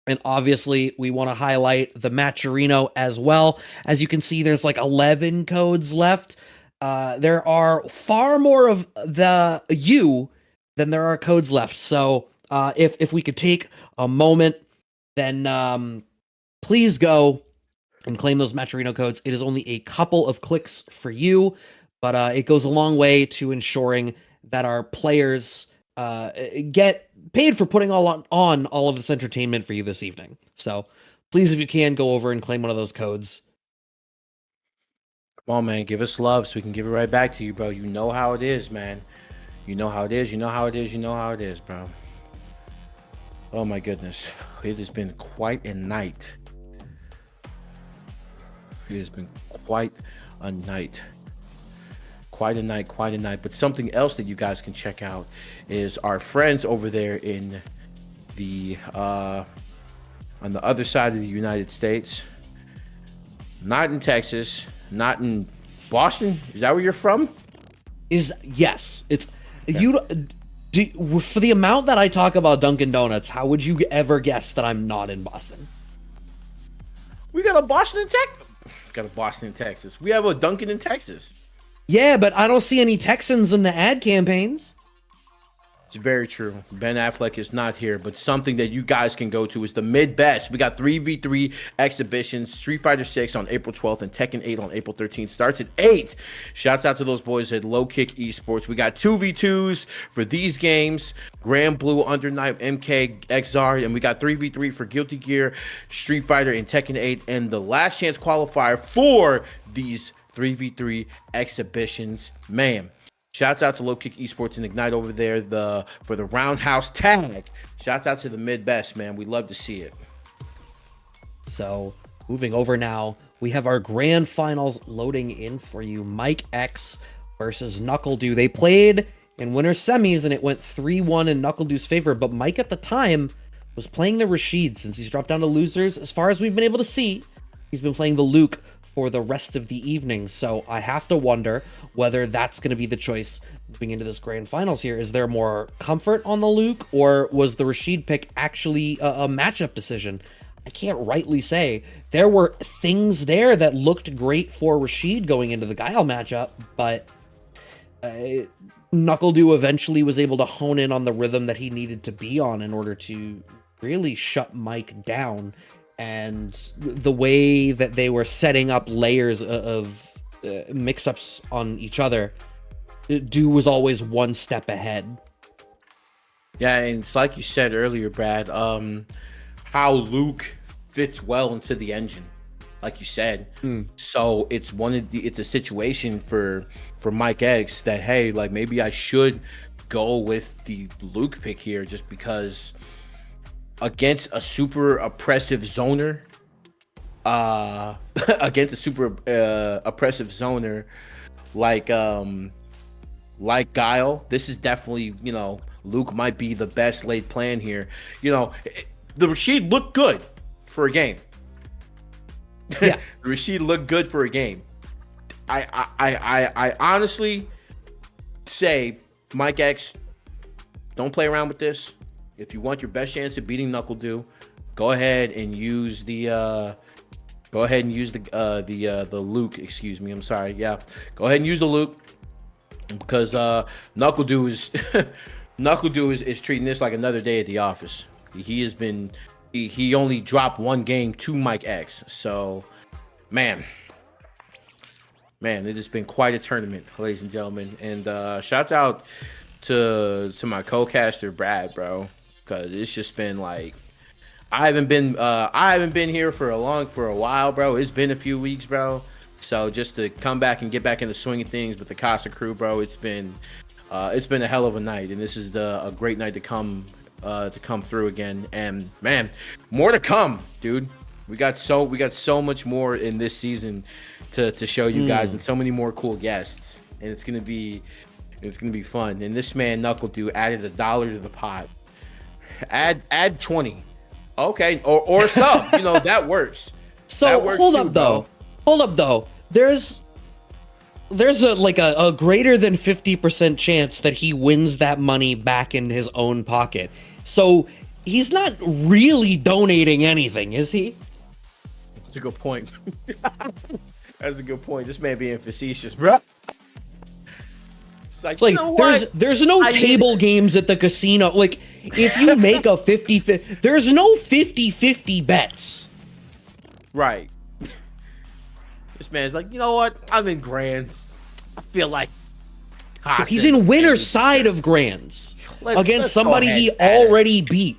[SPEAKER 2] And obviously, we want to highlight the Matcherino as well. As you can see, there's like 11 codes left. There are far more of the U than there are codes left. So if we could take a moment, then please go and claim those Matcherino codes. It is only a couple of clicks for you, but it goes a long way to ensuring that our players get paid for putting on all of this entertainment for you this evening. So please, if you can, go over and claim one of those codes.
[SPEAKER 1] Come on, man, give us love so we can give it right back to you, bro. You know how it is, man. You know how it is. You know how it is. You know how it is, bro. Oh my goodness, it has been quite a night. It has been quite a night. Quite a night, quite a night. But something else that you guys can check out is our friends over there in the on the other side of the United States. Not in Texas, not in Boston. Is that where you're from?
[SPEAKER 2] Yes, it's you. For the amount that I talk about Dunkin' Donuts, how would you ever guess that I'm not in Boston?
[SPEAKER 1] We got a Boston in Texas. Got a Boston in Texas. We have a Dunkin' in Texas.
[SPEAKER 2] Yeah, but I don't see any Texans in the ad campaigns.
[SPEAKER 1] It's very true. Ben Affleck is not here, but something that you guys can go to is the mid-best. We got 3v3 exhibitions, Street Fighter 6 on April 12th and Tekken 8 on April 13th. Starts at 8. Shouts out to those boys at Low Kick Esports. We got 2v2s for these games, Grand Blue, Under Night, MK, XR, and we got 3v3 for Guilty Gear, Street Fighter, and Tekken 8. And the last chance qualifier for these 3v3 exhibitions. Man, shouts out to Low Kick Esports and Ignite over there for the Roundhouse Tag. Shouts out to the mid-best, man. We love to see it.
[SPEAKER 2] So, moving over now, we have our grand finals loading in for you. Mike X versus NuckleDu. They played in winner semis, and it went 3-1 in NuckleDu's favor, but Mike at the time was playing the Rashid. Since he's dropped down to losers, as far as we've been able to see, he's been playing the Luke for the rest of the evening. So I have to wonder whether that's going to be the choice moving into this grand finals here. Is there more comfort on the Luke, or was the Rashid pick actually a matchup decision? I can't rightly say. There were things there that looked great for Rashid going into the Guile matchup, but NuckleDu eventually was able to hone in on the rhythm that he needed to be on in order to really shut Mike down. and the way that they were setting up layers of mix-ups on each other, Dew was always one step ahead.
[SPEAKER 1] Yeah, and it's like you said earlier, Brad, how Luke fits well into the engine, like you said. So it's it's a situation for Mike X that, hey, like maybe I should go with the Luke pick here, just because against a super oppressive zoner, like Guile, this is definitely, Luke might be the best laid plan here. The Rashid looked good for a game.
[SPEAKER 2] Yeah.
[SPEAKER 1] Rashid looked good for a game. I honestly say, Mike X, don't play around with this. If you want your best chance of beating Knuckle Dew, go ahead and use the Luke. Excuse me. I'm sorry. Yeah, go ahead and use the Luke, because Knuckle Dew is treating this like another day at the office. He only dropped one game to Mike X. So, man, it has been quite a tournament, ladies and gentlemen. And shouts out to my co-caster Brad, bro, because it's just been like, I haven't been here for a while, bro. It's been a few weeks, bro. So just to come back and get back in the swing of things with the Casa crew, bro, it's been a hell of a night, and this is a great night to come through again. And man, more to come, dude. We got so much more in this season to show you guys, and so many more cool guests, and it's gonna be fun. And this man Knuckle Dew added $1 to the pot. Add 20, okay, or sub. That works.
[SPEAKER 2] So
[SPEAKER 1] that works
[SPEAKER 2] hold
[SPEAKER 1] too,
[SPEAKER 2] up though. There's a greater than 50% chance that he wins that money back in his own pocket. So he's not really donating anything, is he?
[SPEAKER 1] That's a good point. That's a good point. This man being facetious, bro. It's like
[SPEAKER 2] there's no table games at the casino. Like, if you make a 50-50, there's no 50-50 bets.
[SPEAKER 1] Right. This man's like, you know what? I'm in grands. I feel like
[SPEAKER 2] he's in winner's side of grands against somebody he already beat.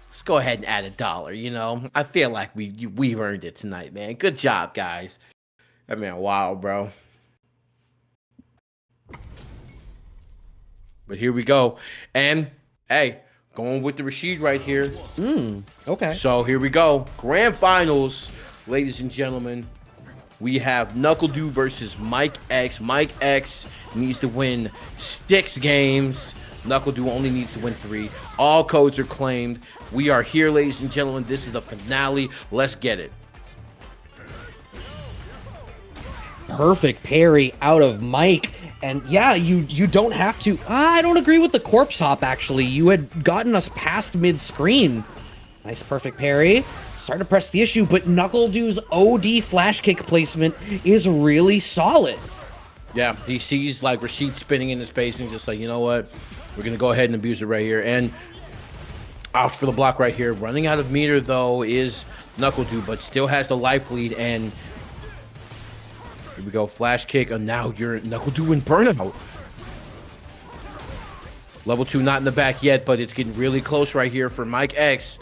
[SPEAKER 1] Let's go ahead and add $1. I feel like we've earned it tonight, man. Good job, guys. That man, wow, bro. But here we go, and hey, going with the Rashid right here.
[SPEAKER 2] Okay.
[SPEAKER 1] So here we go, grand finals, ladies and gentlemen. We have Knuckle Dew versus Mike X. Mike X needs to win 6 games. Knuckle Dew only needs to win 3. All codes are claimed. We are here, ladies and gentlemen. This is the finale. Let's get it.
[SPEAKER 2] Perfect parry out of Mike. And yeah, you don't have to. I don't agree with the corpse hop, actually. You had gotten us past mid-screen. Nice perfect parry. Starting to press the issue, but Knuckle Dew's OD flash kick placement is really solid.
[SPEAKER 1] Yeah, he sees like Rashid spinning in his face and just like, you know what? We're going to go ahead and abuse it right here. And out for the block right here. Running out of meter, though, is Knuckle Dew, but still has the life lead. And here we go. Flash kick. And now you're Knuckle Dew in burnout. Level 2 not in the back yet, but it's getting really close right here for Mike X.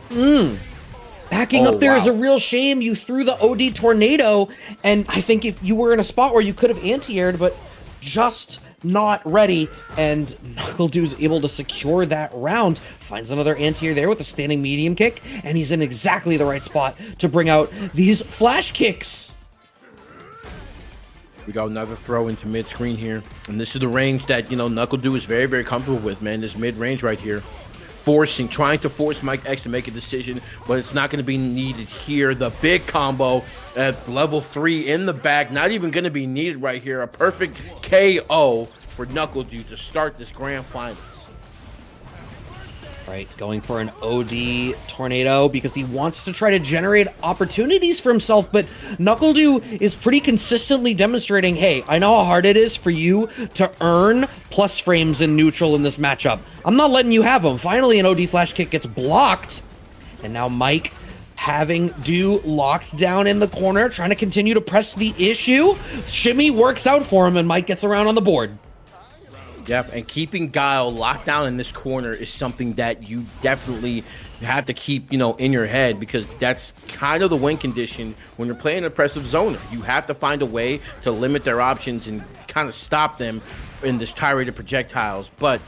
[SPEAKER 2] Backing up there is a real shame. You threw the OD tornado, and I think if you were in a spot where you could have anti-aired, but just not ready, and Knuckle Dew's able to secure that round. Finds another anti-air there with a standing medium kick, and he's in exactly the right spot to bring out these flash kicks.
[SPEAKER 1] We got another throw into mid-screen here. And this is the range that, Knuckle Dew is very, very comfortable with, man. This mid-range right here. Trying to force Mike X to make a decision, but it's not going to be needed here. The big combo at level 3 in the back, not even going to be needed right here. A perfect KO for Knuckle Dew to start this grand finals.
[SPEAKER 2] Right, going for an OD tornado because he wants to try to generate opportunities for himself, but Knuckle Dew is pretty consistently demonstrating, hey, I know how hard it is for you to earn plus frames in neutral in this matchup. I'm not letting you have them. Finally, an OD flash kick gets blocked, and now Mike having Do locked down in the corner, trying to continue to press the issue. Shimmy works out for him, and Mike gets around on the board.
[SPEAKER 1] Yep, and keeping Guile locked down in this corner is something that you definitely have to keep, in your head, because that's kind of the win condition when you're playing an oppressive zoner. You have to find a way to limit their options and kind of stop them in this tirade of projectiles. But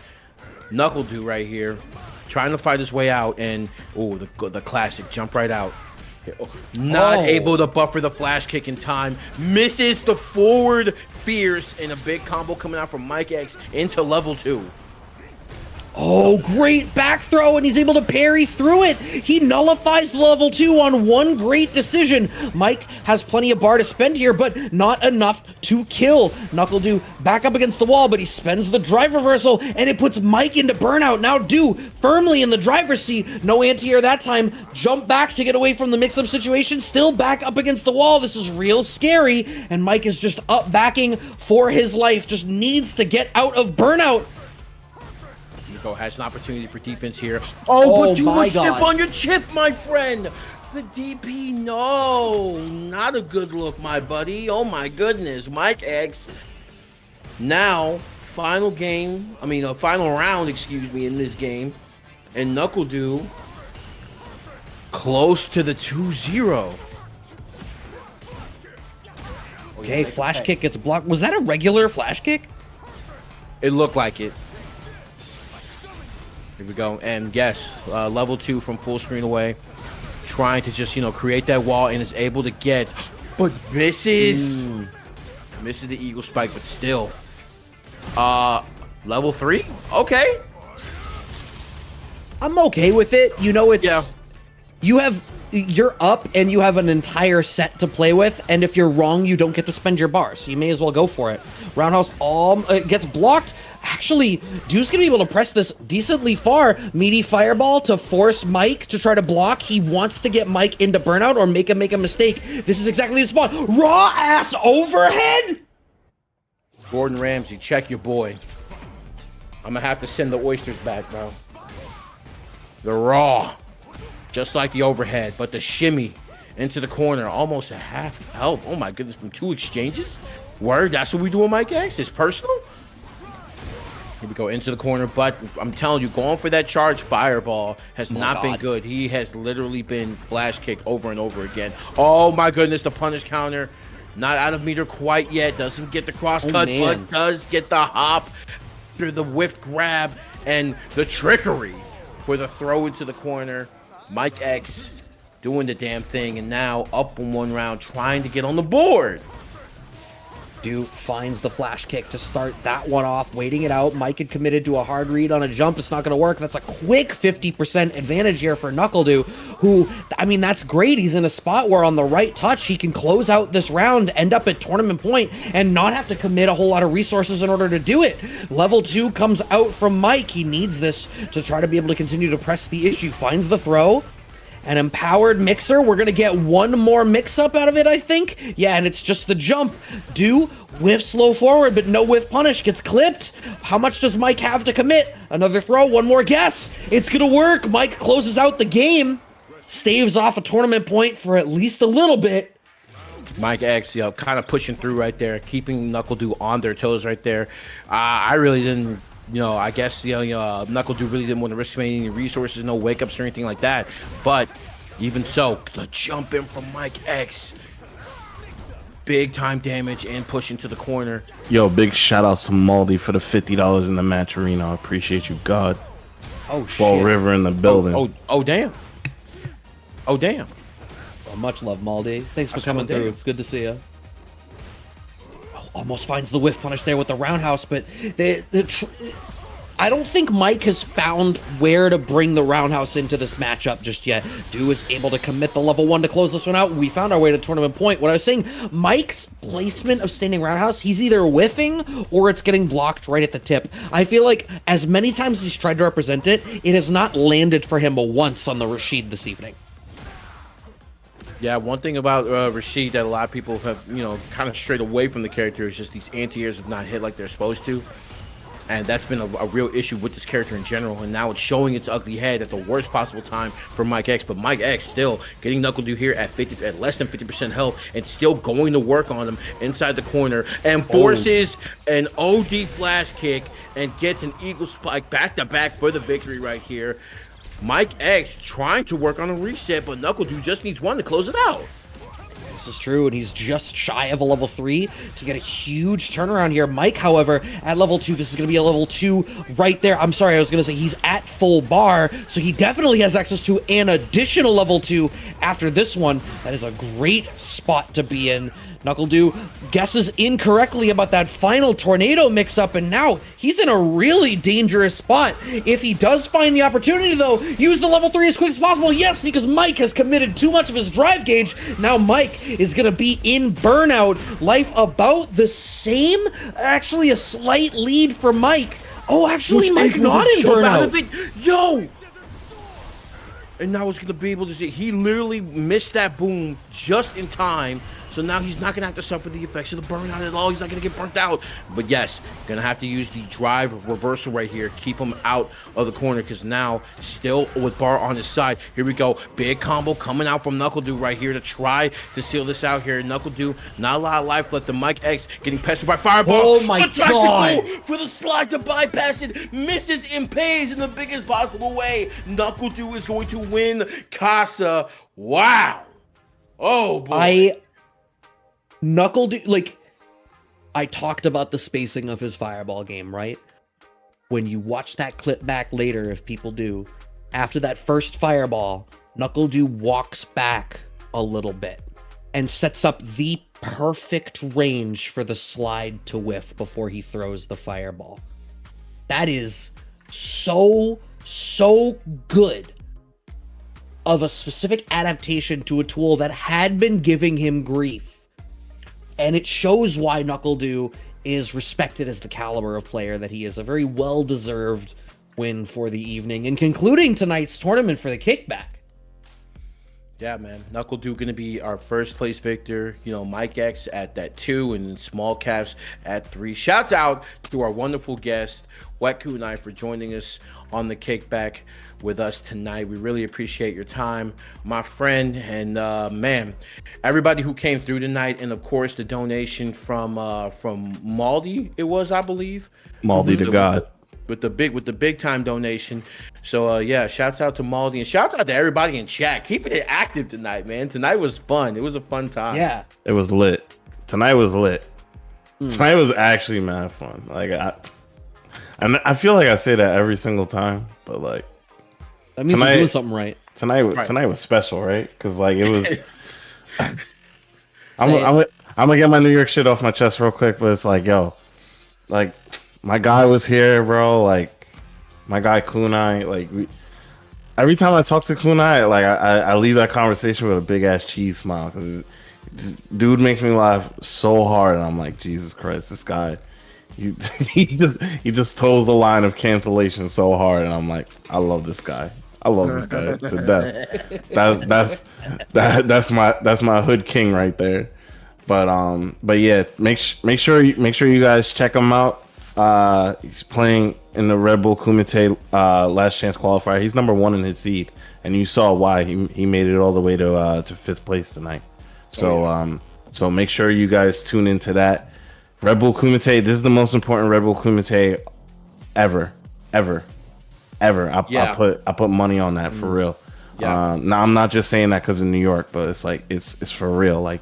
[SPEAKER 1] NuckleDu right here, trying to fight his way out, and the classic jump right out. Not able to buffer the flash kick in time. Misses the forward fierce, and a big combo coming out from Mike X into level 2.
[SPEAKER 2] Oh, great back throw, and he's able to parry through it. He nullifies level 2 on one great decision. Mike has plenty of bar to spend here, but not enough to kill. NuckleDu back up against the wall, but he spends the drive reversal, and it puts Mike into burnout. Now Do firmly in the driver's seat. No anti-air that time. Jump back to get away from the mix-up situation. Still back up against the wall. This is real scary, and Mike is just up backing for his life. Just needs to get out of burnout.
[SPEAKER 1] Has an opportunity for defense here. But too much dip on your chip, my friend. The DP, no. Not a good look, my buddy. Oh, my goodness. Mike X. Now, final round, in this game. And NuckleDu close to the 2-0.
[SPEAKER 2] Okay, flash kick gets blocked. Was that a regular flash kick?
[SPEAKER 1] It looked like it. Here we go. And yes, level 2 from full screen away. Trying to just, create that wall, and is able to get, but misses. Misses the Eagle Spike, but still. Level 3? Okay.
[SPEAKER 2] I'm okay with it. You're up, and you have an entire set to play with, and if you're wrong, you don't get to spend your bars, so you may as well go for it. Roundhouse gets blocked. Actually, Dude's gonna be able to press this decently far. Meaty fireball to force Mike to try to block. He wants to get Mike into burnout or make him make a mistake. This is exactly the spot. Raw ass overhead.
[SPEAKER 1] Gordon Ramsay, check your boy. I'm gonna have to send the oysters back, bro. The raw, just like the overhead, but the shimmy into the corner, almost a half health. Oh my goodness, from 2 exchanges. Word, that's what we do with Mike X. It's personal. Here we go into the corner, but I'm telling you, going for that charge fireball has not been good. He has literally been flash kicked over and over again. Oh my goodness, the punish counter. Not out of meter quite yet. Doesn't get the cross cut, but does get the hop through the whiff grab and the trickery for the throw into the corner. Mike X doing the damn thing, and now up in 1 round, trying to get on the board.
[SPEAKER 2] Dude finds the flash kick to start that one off, waiting it out. Mike had committed to a hard read on a jump. It's not going to work. That's a quick 50% advantage here for NuckleDu, who, that's great. He's in a spot where on the right touch, he can close out this round, end up at tournament point, and not have to commit a whole lot of resources in order to do it. Level 2 comes out from Mike. He needs this to try to be able to continue to press the issue. Finds the throw. An empowered mixer. We're going to get one more mix-up out of it, I think. Yeah, and it's just the jump. Do whiff slow forward, but no whiff punish. Gets clipped. How much does Mike have to commit? Another throw, one more guess. It's going to work. Mike closes out the game. Staves off a tournament point for at least a little bit.
[SPEAKER 1] Mike X, kind of pushing through right there, keeping NuckleDu on their toes right there. I really didn't... I guess, NuckleDu really didn't want to risk any resources, no wake-ups or anything like that. But even so, the jump in from Mike X. Big time damage and push into the corner.
[SPEAKER 4] Yo, big shout out to Maldi for the $50 in the match arena. I appreciate you, God.
[SPEAKER 2] Oh, shit.
[SPEAKER 4] Ball River in the building.
[SPEAKER 1] Oh, damn. Oh, damn.
[SPEAKER 2] Well, much love, Maldi. Thanks for coming through. It's good to see you. Almost finds the whiff punish there with the roundhouse, but I don't think Mike has found where to bring the roundhouse into this matchup just yet. Do is able to commit the level 1 to close this one out. We found our way to tournament point. What I was saying, Mike's placement of standing roundhouse, he's either whiffing or it's getting blocked right at the tip. I feel like as many times as he's tried to represent it, it has not landed for him once on the Rashid this evening.
[SPEAKER 1] Yeah, one thing about Rashid that a lot of people have, kind of strayed away from the character is just these anti-airs have not hit like they're supposed to. And that's been a real issue with this character in general, and now it's showing its ugly head at the worst possible time for Mike X. But Mike X still getting Knuckle Dude here at less than 50% health, and still going to work on him inside the corner, and forces an OD flash kick and gets an eagle spike back to back for the victory right here. Mike X trying to work on a reset, but Knuckle Dude just needs one to close it out.
[SPEAKER 2] This is true, and he's just shy of a level 3 to get a huge turnaround here. Mike, however, at level 2, this is going to be a level 2 right there. I'm sorry, I was going to say he's at full bar, so he definitely has access to an additional level 2 after this one. That is a great spot to be in. Knuckle Dude guesses incorrectly about that final tornado mix-up, and now he's in a really dangerous spot. If he does find the opportunity, though, use the level 3 as quick as possible. Yes, because Mike has committed too much of his drive gauge. Now Mike is going to be in burnout. Life about the same. Actually, a slight lead for Mike. Oh, actually, Mike not in burnout.
[SPEAKER 1] Yo! And now it's going to be able to see. He literally missed that boom just in time. So now he's not going to have to suffer the effects of the burnout at all. He's not going to get burnt out. But yes, going to have to use the drive reversal right here. Keep him out of the corner, because now still with bar on his side. Here we go. Big combo coming out from Knuckle Dude right here to try to seal this out here. Knuckle Dude, not a lot of life left. The Mike X getting pestered by Fireball.
[SPEAKER 2] Oh my
[SPEAKER 1] but tries
[SPEAKER 2] God.
[SPEAKER 1] to go for the slide to bypass it. Misses and pays in the biggest possible way. Knuckle Dude is going to win Casa. Wow. Oh, boy.
[SPEAKER 2] Knuckle Dude, like, I talked about the spacing of his Fireball game, right? When you watch that clip back later, if people do, after that first Fireball, Knuckle Dude walks back a little bit and sets up the perfect range for the slide to whiff before he throws the Fireball. That is so good of a specific adaptation to a tool that had been giving him grief. And it shows why Knuckle Dude is respected as the caliber of player that he is. A very well-deserved win for the evening and concluding tonight's tournament for the Kickback.
[SPEAKER 1] Yeah, man. Knuckle Dude going to be our first place victor. You know, Mike X at that 2 and Small Caps at 3. Shouts out to our wonderful guest, WetKunai, for joining us on the Kickback with us tonight. We really appreciate your time, my friend. And man, everybody who came through tonight, and of course the donation from Maldi, it was, I believe.
[SPEAKER 4] Maldi to God.
[SPEAKER 1] With the big time donation. So yeah, shouts out to Maldi, and shouts out to everybody in chat. Keeping it active tonight, man. Tonight was fun. It was a fun time.
[SPEAKER 2] Yeah.
[SPEAKER 4] It was lit. Tonight was lit. Tonight was actually mad fun. Like I feel like I say that every single time, but like
[SPEAKER 2] that means we're doing something right.
[SPEAKER 4] Tonight was special, right? Because like it was. I'm gonna get my New York shit off my chest real quick, but it's like, yo, like my guy was here, bro. Like my guy Kunai. Like every time I talk to Kunai, like I leave that conversation with a big ass cheese smile, because this dude makes me laugh so hard, and I'm like, Jesus Christ, this guy. He just told the line of cancellation so hard, and I'm like, I love this guy. I love this guy to death. That's my hood king right there. But yeah, make sure you guys check him out. He's playing in the Red Bull Kumite last chance qualifier. He's number 1 in his seed, and you saw why he made it all the way to 5th place tonight. So so make sure you guys tune into that. Red Bull Kumite, this is the most important Red Bull Kumite ever. I put money on that for real. Yeah. Now I'm not just saying that because of New York, but it's like it's for real. Like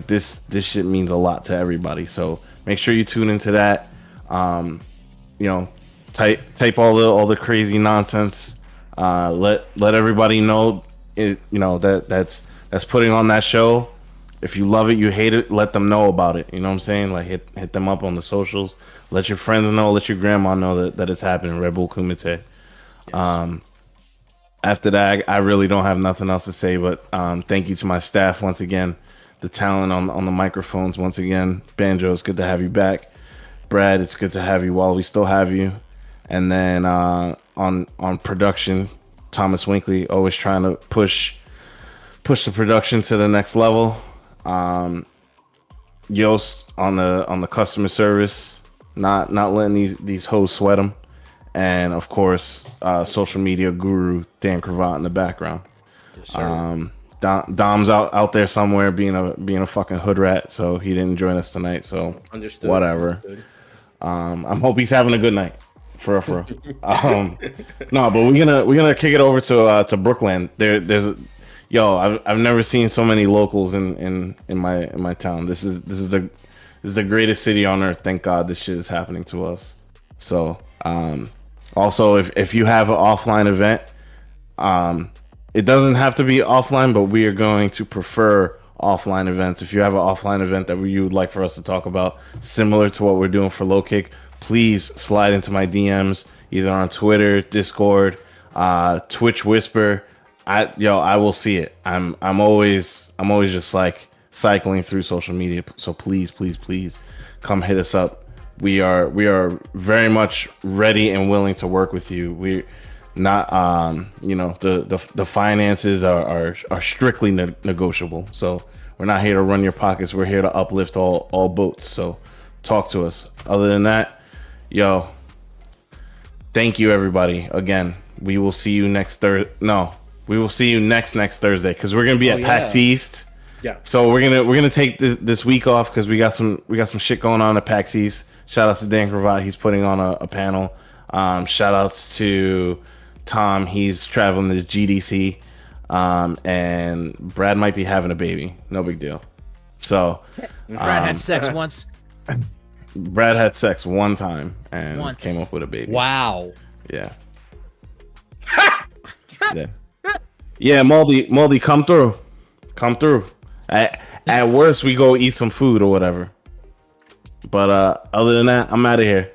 [SPEAKER 4] this shit means a lot to everybody. So make sure you tune into that. You know, type all the crazy nonsense. Let everybody know it. You know that's putting on that show. If you love it, you hate it, let them know about it. You know what I'm saying? Like hit them up on the socials. Let your friends know, let your grandma know that it's happening, Red Bull Kumite. Yes. After that, I really don't have nothing else to say, but thank you to my staff once again. The talent on the microphones once again. Banjo, it's good to have you back. Brad, it's good to have you while we still have you. And then on production, Thomas Winkley, always trying to push the production to the next level. Yost on the customer service, not letting these hoes sweat him, and of course, social media guru Dan Cravat in the background.
[SPEAKER 1] Yes, sir.
[SPEAKER 4] Dom's out there somewhere being a fucking hood rat, so he didn't join us tonight. So
[SPEAKER 1] Understood.
[SPEAKER 4] whatever.
[SPEAKER 1] Understood.
[SPEAKER 4] I hope he's having a good night. For real. No, but we're gonna kick it over to Brooklyn. I've never seen so many locals in my town. This is the greatest city on earth. Thank God this shit is happening to us. So also if you have an offline event, it doesn't have to be offline, but we are going to prefer offline events. If you have an offline event that you would like for us to talk about, similar to what we're doing for Low Kick, please slide into my DMs either on Twitter, Discord, Twitch Whisper. I will see it. I'm always just like cycling through social media. So please come hit us up. We are very much ready and willing to work with you. We're not the finances are strictly negotiable. So we're not here to run your pockets. We're here to uplift all boats. So talk to us. Other than that, thank you everybody. Again, we will see you next Thursday. No, we will see you next Thursday because we're gonna be at PAX East.
[SPEAKER 1] Yeah.
[SPEAKER 4] So we're gonna take this week off because we got some shit going on at PAX East. Shout outs to Dan Cravat. He's putting on a panel. Shout outs to Tom. He's traveling to GDC. And Brad might be having a baby. No big deal. So
[SPEAKER 3] Brad had sex once.
[SPEAKER 4] Brad had sex one time and came up with a baby.
[SPEAKER 2] Wow.
[SPEAKER 4] Yeah. Yeah, Moldy, come through. At worst, we go eat some food or whatever. But other than that, I'm out of here.